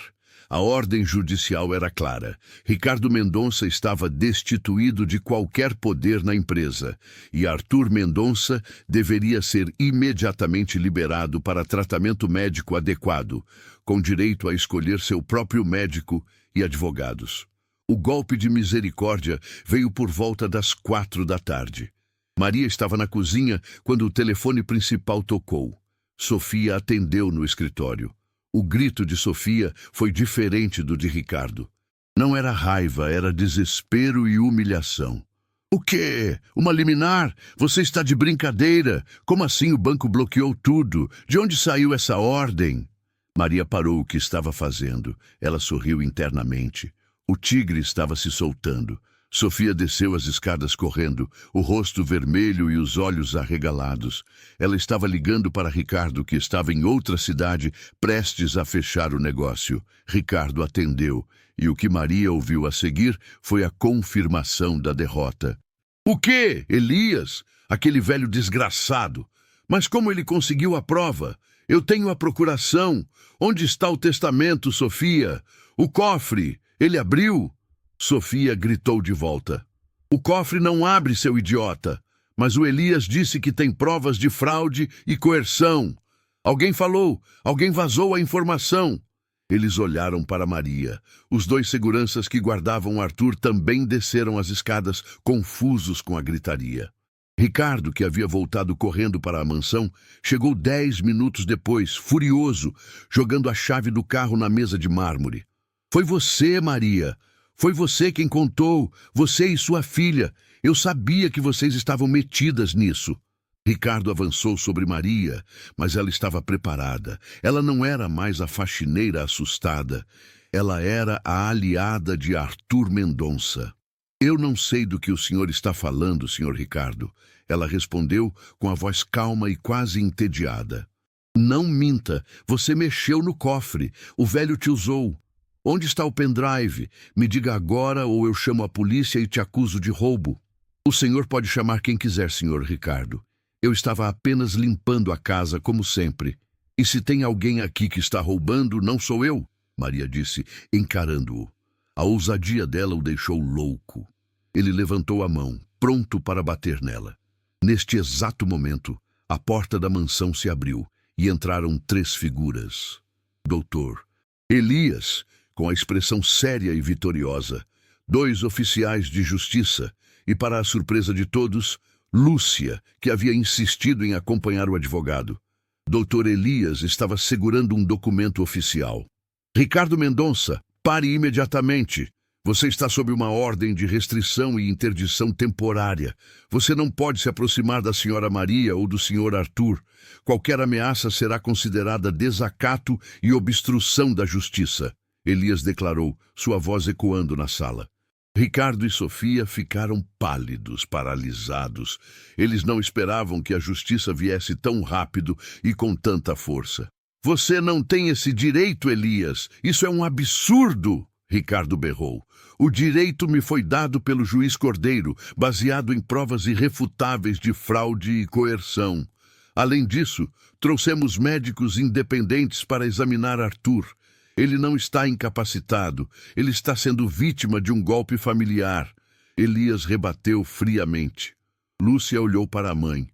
A ordem judicial era clara. Ricardo Mendonça estava destituído de qualquer poder na empresa e Arthur Mendonça deveria ser imediatamente liberado para tratamento médico adequado, com direito a escolher seu próprio médico e advogados. O golpe de misericórdia veio por volta das 4 da tarde. Maria estava na cozinha quando o telefone principal tocou. Sofia atendeu no escritório. O grito de Sofia foi diferente do de Ricardo. Não era raiva, era desespero e humilhação. O quê? Uma liminar? Você está de brincadeira? Como assim o banco bloqueou tudo? De onde saiu essa ordem? Maria parou o que estava fazendo. Ela sorriu internamente. O tigre estava se soltando. Sofia desceu as escadas correndo, o rosto vermelho e os olhos arregalados. Ela estava ligando para Ricardo, que estava em outra cidade, prestes a fechar o negócio. Ricardo atendeu, e o que Maria ouviu a seguir foi a confirmação da derrota. O quê? Elias? Aquele velho desgraçado. Mas como ele conseguiu a prova? Eu tenho a procuração. Onde está o testamento, Sofia? O cofre? Ele abriu? Sofia gritou de volta. O cofre não abre, seu idiota. Mas o Elias disse que tem provas de fraude e coerção. Alguém falou, alguém vazou a informação. Eles olharam para Maria. Os 2 seguranças que guardavam Arthur também desceram as escadas, confusos com a gritaria. Ricardo, que havia voltado correndo para a mansão, chegou 10 minutos depois, furioso, jogando a chave do carro na mesa de mármore. Foi você, Maria. Foi você quem contou, você e sua filha. Eu sabia que vocês estavam metidas nisso. Ricardo avançou sobre Maria, mas ela estava preparada. Ela não era mais a faxineira assustada. Ela era a aliada de Arthur Mendonça. Eu não sei do que o senhor está falando, senhor Ricardo. Ela respondeu com a voz calma e quase entediada. Não minta, você mexeu no cofre. O velho te usou. Onde está o pendrive? Me diga agora ou eu chamo a polícia e te acuso de roubo. O senhor pode chamar quem quiser, senhor Ricardo. Eu estava apenas limpando a casa, como sempre. E se tem alguém aqui que está roubando, não sou eu, Maria disse, encarando-o. A ousadia dela o deixou louco. Ele levantou a mão, pronto para bater nela. Neste exato momento, a porta da mansão se abriu e entraram 3 figuras. Doutor Elias, com a expressão séria e vitoriosa, 2 oficiais de justiça e, para a surpresa de todos, Lúcia, que havia insistido em acompanhar o advogado. Dr. Elias estava segurando um documento oficial. Ricardo Mendonça, pare imediatamente. Você está sob uma ordem de restrição e interdição temporária. Você não pode se aproximar da senhora Maria ou do senhor Arthur. Qualquer ameaça será considerada desacato e obstrução da justiça. Elias declarou, sua voz ecoando na sala. Ricardo e Sofia ficaram pálidos, paralisados. Eles não esperavam que a justiça viesse tão rápido e com tanta força. Você não tem esse direito, Elias. Isso é um absurdo, Ricardo berrou. O direito me foi dado pelo juiz Cordeiro, baseado em provas irrefutáveis de fraude e coerção. Além disso, trouxemos médicos independentes para examinar Arthur. Ele não está incapacitado, ele está sendo vítima de um golpe familiar. Elias rebateu friamente. Lúcia olhou para a mãe.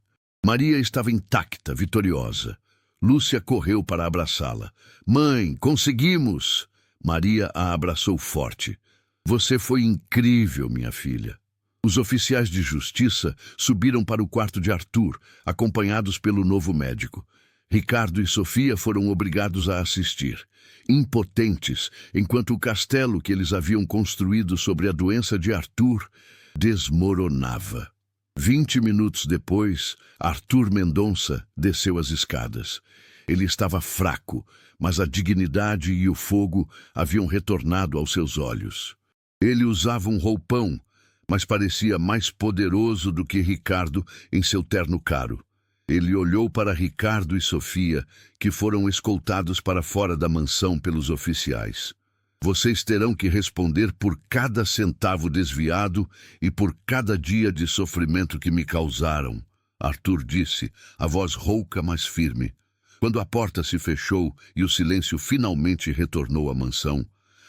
Maria estava intacta, vitoriosa. Lúcia correu para abraçá-la. Mãe, conseguimos! Maria a abraçou forte. Você foi incrível, minha filha. Os oficiais de justiça subiram para o quarto de Arthur, acompanhados pelo novo médico. Ricardo e Sofia foram obrigados a assistir, impotentes, enquanto o castelo que eles haviam construído sobre a doença de Arthur desmoronava. 20 minutos depois, Arthur Mendonça desceu as escadas. Ele estava fraco, mas a dignidade e o fogo haviam retornado aos seus olhos. Ele usava um roupão, mas parecia mais poderoso do que Ricardo em seu terno caro. Ele olhou para Ricardo e Sofia, que foram escoltados para fora da mansão pelos oficiais. Vocês terão que responder por cada centavo desviado e por cada dia de sofrimento que me causaram, Arthur disse, a voz rouca, mas firme. Quando a porta se fechou e o silêncio finalmente retornou à mansão,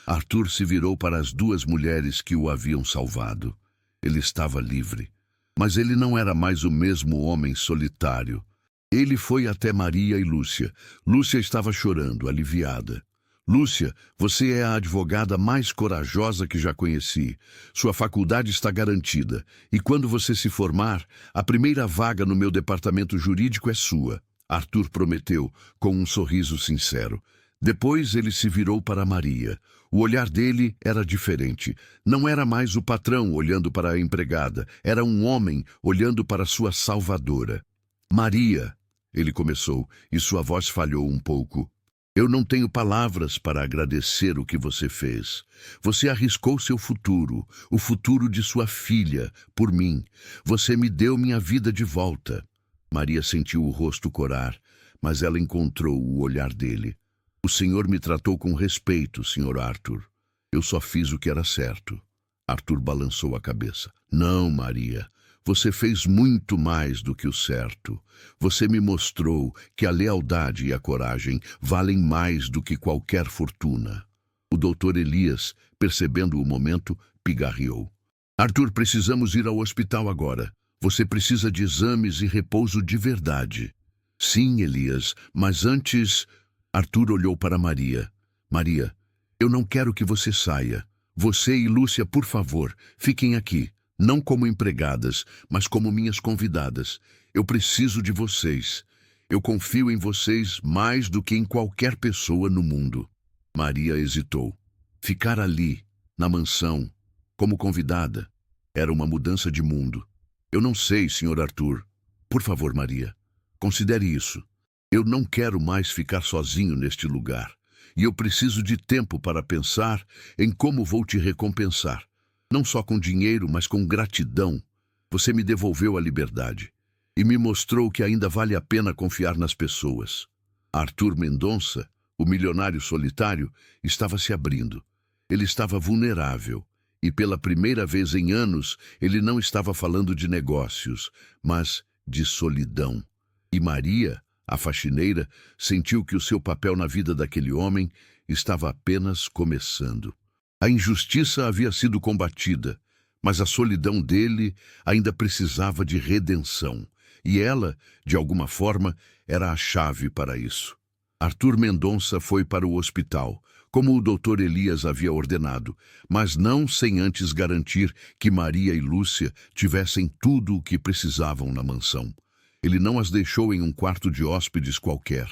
Arthur se virou para as duas mulheres que o haviam salvado. Ele estava livre, mas ele não era mais o mesmo homem solitário. Ele foi até Maria e Lúcia. Lúcia estava chorando, aliviada. Lúcia, você é a advogada mais corajosa que já conheci. Sua faculdade está garantida. E quando você se formar, a primeira vaga no meu departamento jurídico é sua. Arthur prometeu, com um sorriso sincero. Depois ele se virou para Maria. O olhar dele era diferente. Não era mais o patrão olhando para a empregada. Era um homem olhando para sua salvadora. Maria, ele começou, e sua voz falhou um pouco. Eu não tenho palavras para agradecer o que você fez. Você arriscou seu futuro, o futuro de sua filha, por mim. Você me deu minha vida de volta. Maria sentiu o rosto corar, mas ela encontrou o olhar dele. O senhor me tratou com respeito, senhor Arthur. Eu só fiz o que era certo. Arthur balançou a cabeça. Não, Maria. Você fez muito mais do que o certo. Você me mostrou que a lealdade e a coragem valem mais do que qualquer fortuna. O doutor Elias, percebendo o momento, pigarreou. Arthur, precisamos ir ao hospital agora. Você precisa de exames e repouso de verdade. Sim, Elias, mas antes... Arthur olhou para Maria. Maria, eu não quero que você saia. Você e Lúcia, por favor, fiquem aqui. Não como empregadas, mas como minhas convidadas. Eu preciso de vocês. Eu confio em vocês mais do que em qualquer pessoa no mundo. Maria hesitou. Ficar ali, na mansão, como convidada, era uma mudança de mundo. Eu não sei, Sr. Arthur. Por favor, Maria, considere isso. Eu não quero mais ficar sozinho neste lugar. E eu preciso de tempo para pensar em como vou te recompensar. Não só com dinheiro, mas com gratidão. Você me devolveu a liberdade e me mostrou que ainda vale a pena confiar nas pessoas. Arthur Mendonça, o milionário solitário, estava se abrindo. Ele estava vulnerável e pela primeira vez em anos ele não estava falando de negócios, mas de solidão. E Maria, a faxineira, sentiu que o seu papel na vida daquele homem estava apenas começando. A injustiça havia sido combatida, mas a solidão dele ainda precisava de redenção. E ela, de alguma forma, era a chave para isso. Arthur Mendonça foi para o hospital, como o doutor Elias havia ordenado, mas não sem antes garantir que Maria e Lúcia tivessem tudo o que precisavam na mansão. Ele não as deixou em um quarto de hóspedes qualquer.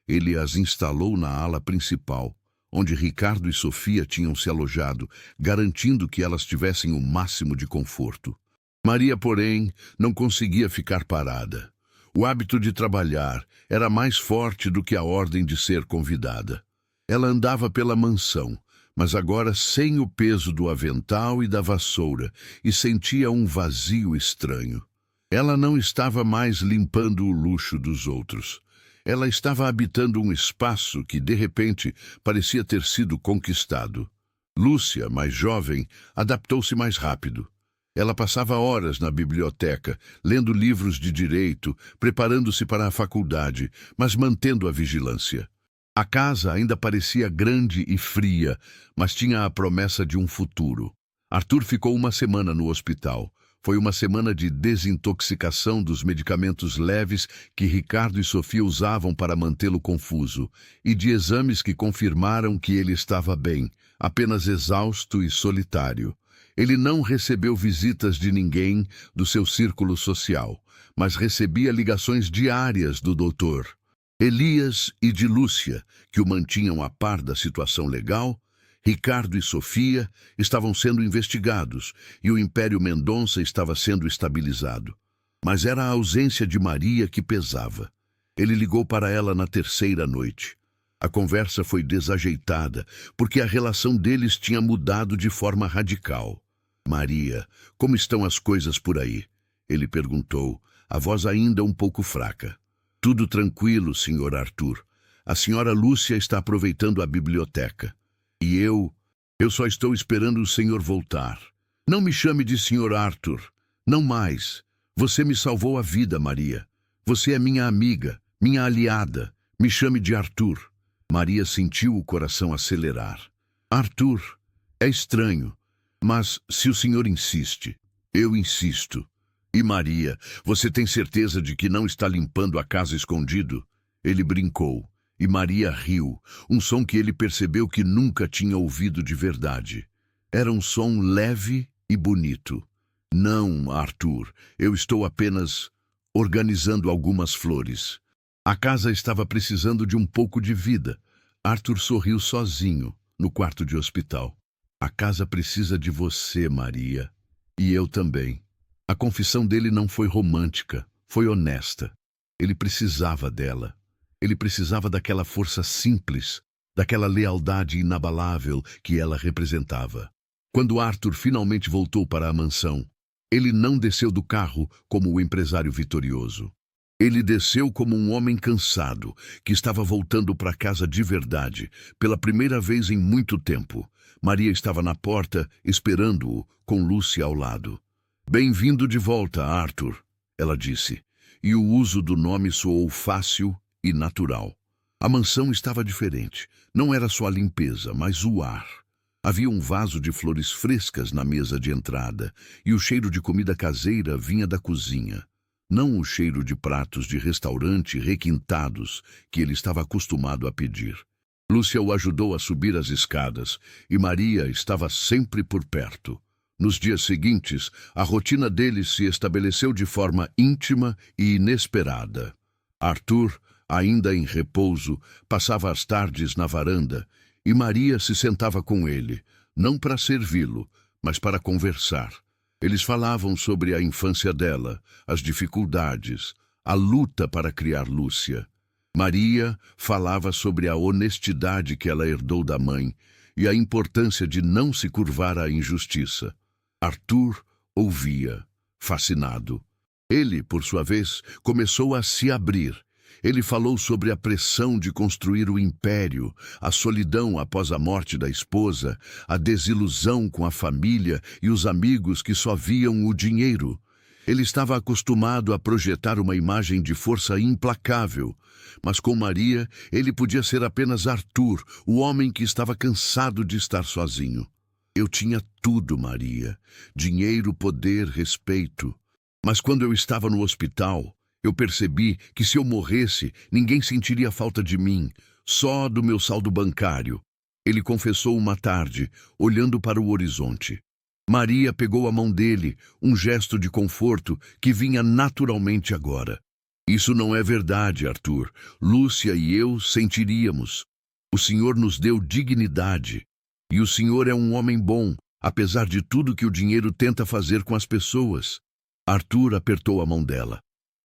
Ele as instalou na ala principal, onde Ricardo e Sofia tinham se alojado, garantindo que elas tivessem o máximo de conforto. Maria, porém, não conseguia ficar parada. O hábito de trabalhar era mais forte do que a ordem de ser convidada. Ela andava pela mansão, mas agora sem o peso do avental e da vassoura, e sentia um vazio estranho. Ela não estava mais limpando o luxo dos outros. Ela estava habitando um espaço que, de repente, parecia ter sido conquistado. Lúcia, mais jovem, adaptou-se mais rápido. Ela passava horas na biblioteca, lendo livros de direito, preparando-se para a faculdade, mas mantendo a vigilância. A casa ainda parecia grande e fria, mas tinha a promessa de um futuro. Arthur ficou uma semana no hospital. Foi uma semana de desintoxicação dos medicamentos leves que Ricardo e Sofia usavam para mantê-lo confuso, e de exames que confirmaram que ele estava bem, apenas exausto e solitário. Ele não recebeu visitas de ninguém do seu círculo social, mas recebia ligações diárias do doutor Elias e de Lúcia, que o mantinham a par da situação legal. Ricardo e Sofia estavam sendo investigados e o Império Mendonça estava sendo estabilizado. Mas era a ausência de Maria que pesava. Ele ligou para ela na terceira noite. A conversa foi desajeitada, porque a relação deles tinha mudado de forma radical. Maria, como estão as coisas por aí? Ele perguntou, a voz ainda um pouco fraca. Tudo tranquilo, Sr. Arthur. A senhora Lúcia está aproveitando a biblioteca. E eu só estou esperando o senhor voltar. Não me chame de Sr. Arthur. Não mais. Você me salvou a vida, Maria. Você é minha amiga, minha aliada. Me chame de Arthur. Maria sentiu o coração acelerar. Arthur, é estranho, mas se o senhor insiste, eu insisto. E Maria, você tem certeza de que não está limpando a casa escondido? Ele brincou, e Maria riu, um som que ele percebeu que nunca tinha ouvido de verdade. Era um som leve e bonito. Não, Arthur, eu estou apenas organizando algumas flores. A casa estava precisando de um pouco de vida. Arthur sorriu sozinho, no quarto de hospital. A casa precisa de você, Maria. E eu também. A confissão dele não foi romântica, foi honesta. Ele precisava dela. Ele precisava daquela força simples, daquela lealdade inabalável que ela representava. Quando Arthur finalmente voltou para a mansão, ele não desceu do carro como o empresário vitorioso. Ele desceu como um homem cansado, que estava voltando para casa de verdade, pela primeira vez em muito tempo. Maria estava na porta, esperando-o, com Lúcia ao lado. Bem-vindo de volta, Arthur, ela disse, e o uso do nome soou fácil e natural. A mansão estava diferente. Não era só a limpeza, mas o ar. Havia um vaso de flores frescas na mesa de entrada, e o cheiro de comida caseira vinha da cozinha. Não o cheiro de pratos de restaurante requintados que ele estava acostumado a pedir. Lúcia o ajudou a subir as escadas, e Maria estava sempre por perto. Nos dias seguintes, a rotina deles se estabeleceu de forma íntima e inesperada. Arthur, ainda em repouso, passava as tardes na varanda, e Maria se sentava com ele, não para servi-lo, mas para conversar. Eles falavam sobre a infância dela, as dificuldades, a luta para criar Lúcia. Maria falava sobre a honestidade que ela herdou da mãe e a importância de não se curvar à injustiça. Arthur ouvia, fascinado. Ele, por sua vez, começou a se abrir. Ele falou sobre a pressão de construir o império, a solidão após a morte da esposa, a desilusão com a família e os amigos que só viam o dinheiro. Ele estava acostumado a projetar uma imagem de força implacável, mas com Maria ele podia ser apenas Arthur, o homem que estava cansado de estar sozinho. Eu tinha tudo, Maria. Dinheiro, poder, respeito. Mas quando eu estava no hospital, eu percebi que se eu morresse, ninguém sentiria falta de mim, só do meu saldo bancário. Ele confessou uma tarde, olhando para o horizonte. Maria pegou a mão dele, um gesto de conforto que vinha naturalmente agora. Isso não é verdade, Arthur. Lúcia e eu sentiríamos. O Senhor nos deu dignidade. E o senhor é um homem bom, apesar de tudo que o dinheiro tenta fazer com as pessoas. Arthur apertou a mão dela.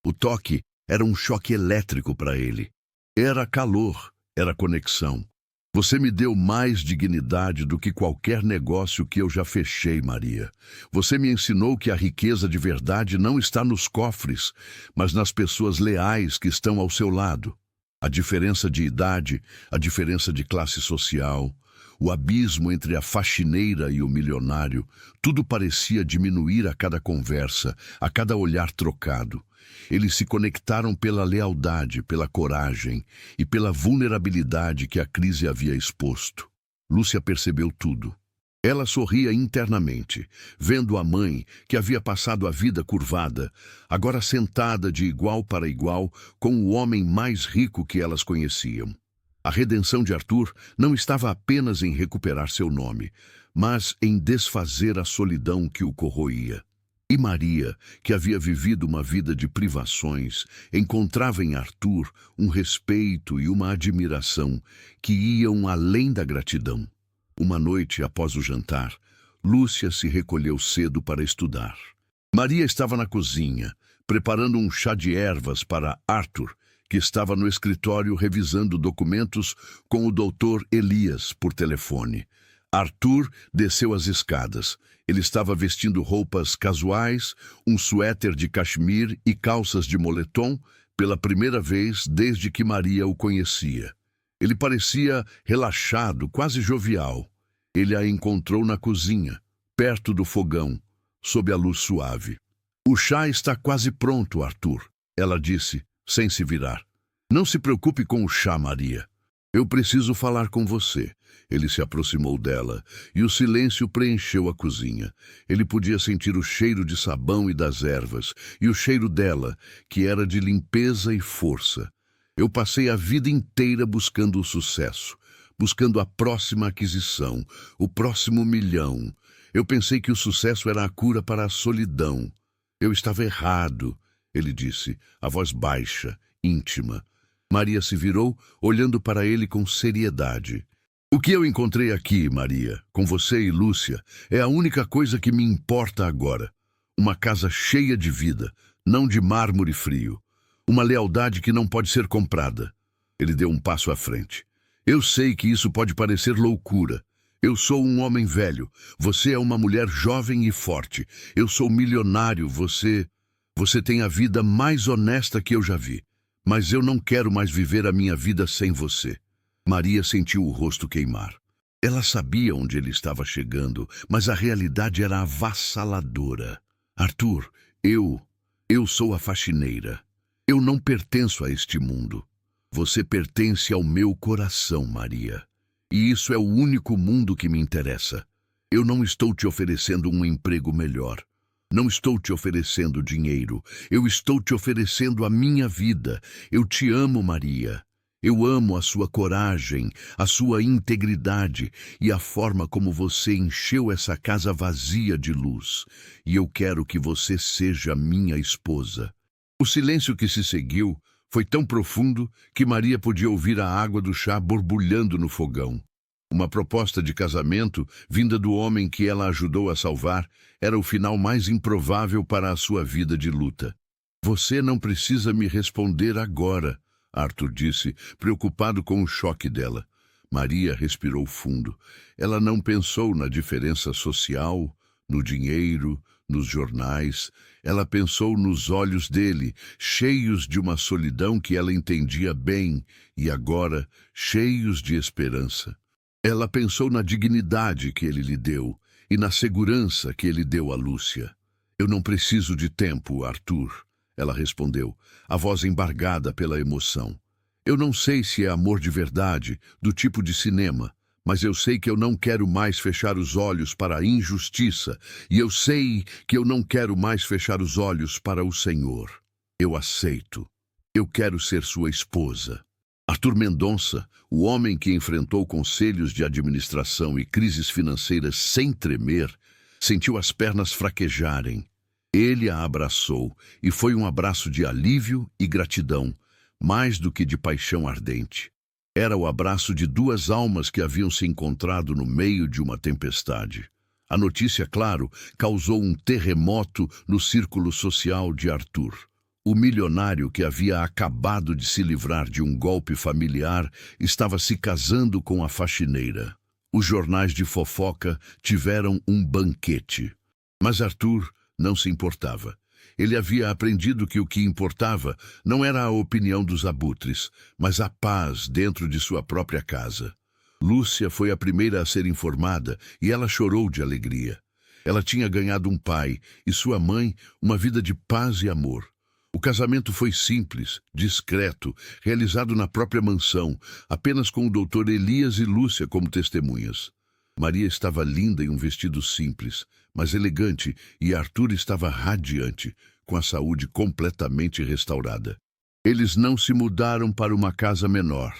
O toque era um choque elétrico para ele. Era calor, era conexão. Você me deu mais dignidade do que qualquer negócio que eu já fechei, Maria. Você me ensinou que a riqueza de verdade não está nos cofres, mas nas pessoas leais que estão ao seu lado. A diferença de idade, a diferença de classe social, o abismo entre a faxineira e o milionário, tudo parecia diminuir a cada conversa, a cada olhar trocado. Eles se conectaram pela lealdade, pela coragem e pela vulnerabilidade que a crise havia exposto. Lúcia percebeu tudo. Ela sorria internamente, vendo a mãe, que havia passado a vida curvada, agora sentada de igual para igual com o homem mais rico que elas conheciam. A redenção de Arthur não estava apenas em recuperar seu nome, mas em desfazer a solidão que o corroía. E Maria, que havia vivido uma vida de privações, encontrava em Arthur um respeito e uma admiração que iam além da gratidão. Uma noite após o jantar, Lúcia se recolheu cedo para estudar. Maria estava na cozinha, preparando um chá de ervas para Arthur, que estava no escritório revisando documentos com o doutor Elias por telefone. Arthur desceu as escadas. Ele estava vestindo roupas casuais, um suéter de cachemir e calças de moletom pela primeira vez desde que Maria o conhecia. Ele parecia relaxado, quase jovial. Ele a encontrou na cozinha, perto do fogão, sob a luz suave. "O chá está quase pronto, Arthur", ela disse, sem se virar. "Não se preocupe com o chá, Maria. Eu preciso falar com você." Ele se aproximou dela e o silêncio preencheu a cozinha. Ele podia sentir o cheiro de sabão e das ervas, e o cheiro dela, que era de limpeza e força. "Eu passei a vida inteira buscando o sucesso, buscando a próxima aquisição, o próximo milhão. Eu pensei que o sucesso era a cura para a solidão. Eu estava errado", ele disse, a voz baixa, íntima. Maria se virou, olhando para ele com seriedade. "O que eu encontrei aqui, Maria, com você e Lúcia, é a única coisa que me importa agora. Uma casa cheia de vida, não de mármore frio. Uma lealdade que não pode ser comprada." Ele deu um passo à frente. "Eu sei que isso pode parecer loucura. Eu sou um homem velho. Você é uma mulher jovem e forte. Eu sou milionário. Você tem a vida mais honesta que eu já vi. Mas eu não quero mais viver a minha vida sem você." Maria sentiu o rosto queimar. Ela sabia onde ele estava chegando, mas a realidade era avassaladora. "Arthur, eu sou a faxineira. Eu não pertenço a este mundo. Você pertence ao meu coração, Maria. E isso é o único mundo que me interessa. Eu não estou te oferecendo um emprego melhor. Não estou te oferecendo dinheiro. Eu estou te oferecendo a minha vida. Eu te amo, Maria. Eu amo a sua coragem, a sua integridade e a forma como você encheu essa casa vazia de luz. E eu quero que você seja minha esposa." O silêncio que se seguiu foi tão profundo que Maria podia ouvir a água do chá borbulhando no fogão. Uma proposta de casamento, vinda do homem que ela ajudou a salvar, era o final mais improvável para a sua vida de luta. "Você não precisa me responder agora", Arthur disse, preocupado com o choque dela. Maria respirou fundo. Ela não pensou na diferença social, no dinheiro, nos jornais. Ela pensou nos olhos dele, cheios de uma solidão que ela entendia bem, e agora cheios de esperança. Ela pensou na dignidade que ele lhe deu e na segurança que ele deu a Lúcia. "Eu não preciso de tempo, Arthur", ela respondeu, a voz embargada pela emoção. "Eu não sei se é amor de verdade, do tipo de cinema, mas eu sei que eu não quero mais fechar os olhos para a injustiça, e eu sei que eu não quero mais fechar os olhos para o Senhor. Eu aceito. Eu quero ser sua esposa." Arthur Mendonça, o homem que enfrentou conselhos de administração e crises financeiras sem tremer, sentiu as pernas fraquejarem. Ele a abraçou, e foi um abraço de alívio e gratidão, mais do que de paixão ardente. Era o abraço de duas almas que haviam se encontrado no meio de uma tempestade. A notícia, claro, causou um terremoto no círculo social de Arthur. O milionário que havia acabado de se livrar de um golpe familiar estava se casando com a faxineira. Os jornais de fofoca tiveram um banquete. Mas Arthur não se importava. Ele havia aprendido que o que importava não era a opinião dos abutres, mas a paz dentro de sua própria casa. Lúcia foi a primeira a ser informada e ela chorou de alegria. Ela tinha ganhado um pai e sua mãe uma vida de paz e amor. O casamento foi simples, discreto, realizado na própria mansão, apenas com o doutor Elias e Lúcia como testemunhas. Maria estava linda em um vestido simples, mas elegante, e Arthur estava radiante, com a saúde completamente restaurada. Eles não se mudaram para uma casa menor,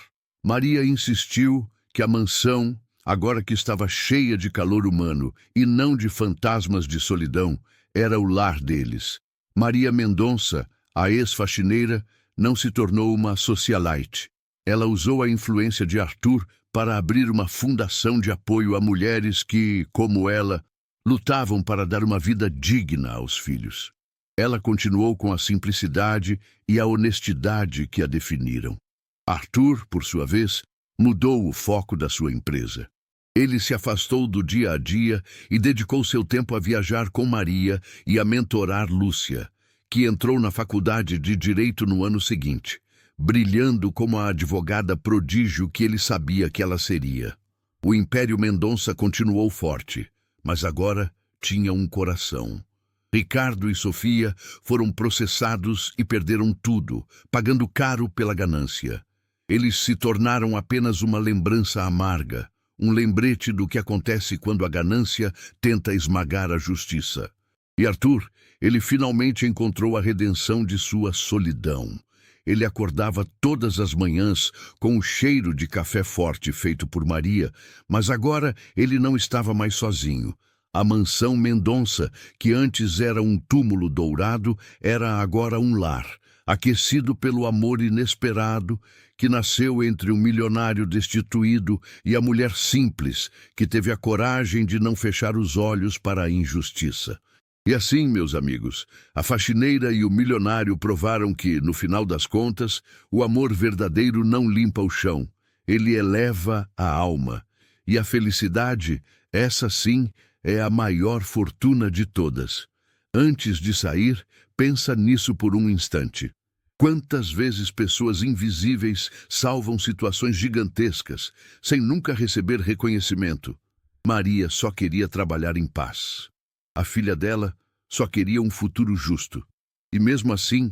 Maria insistiu que a mansão, agora que estava cheia de calor humano e não de fantasmas de solidão, era o lar deles. Maria Mendonça, a ex-faxineira, não se tornou uma socialite. Ela usou a influência de Arthur para abrir uma fundação de apoio a mulheres que, como ela, lutavam para dar uma vida digna aos filhos. Ela continuou com a simplicidade e a honestidade que a definiram. Arthur, por sua vez, mudou o foco da sua empresa. Ele se afastou do dia a dia e dedicou seu tempo a viajar com Maria e a mentorar Lúcia, que entrou na faculdade de Direito no ano seguinte, brilhando como a advogada prodígio que ele sabia que ela seria. O Império Mendonça continuou forte, mas agora tinha um coração. Ricardo e Sofia foram processados e perderam tudo, pagando caro pela ganância. Eles se tornaram apenas uma lembrança amarga, um lembrete do que acontece quando a ganância tenta esmagar a justiça. E Arthur, ele finalmente encontrou a redenção de sua solidão. Ele acordava todas as manhãs com o cheiro de café forte feito por Maria, mas agora ele não estava mais sozinho. A mansão Mendonça, que antes era um túmulo dourado, era agora um lar, aquecido pelo amor inesperado que nasceu entre um milionário destituído e a mulher simples, que teve a coragem de não fechar os olhos para a injustiça. E assim, meus amigos, a faxineira e o milionário provaram que, no final das contas, o amor verdadeiro não limpa o chão, ele eleva a alma. E a felicidade, essa sim, é a maior fortuna de todas. Antes de sair, pensa nisso por um instante. Quantas vezes pessoas invisíveis salvam situações gigantescas, sem nunca receber reconhecimento? Maria só queria trabalhar em paz. A filha dela só queria um futuro justo. E mesmo assim,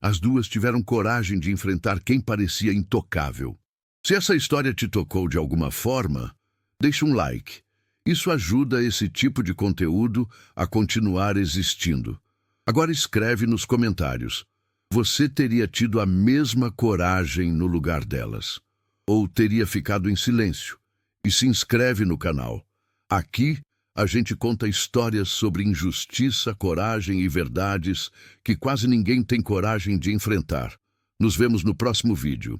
as duas tiveram coragem de enfrentar quem parecia intocável. Se essa história te tocou de alguma forma, deixa um like. Isso ajuda esse tipo de conteúdo a continuar existindo. Agora escreve nos comentários. Você teria tido a mesma coragem no lugar delas? Ou teria ficado em silêncio? E se inscreve no canal. Aqui, a gente conta histórias sobre injustiça, coragem e verdades que quase ninguém tem coragem de enfrentar. Nos vemos no próximo vídeo.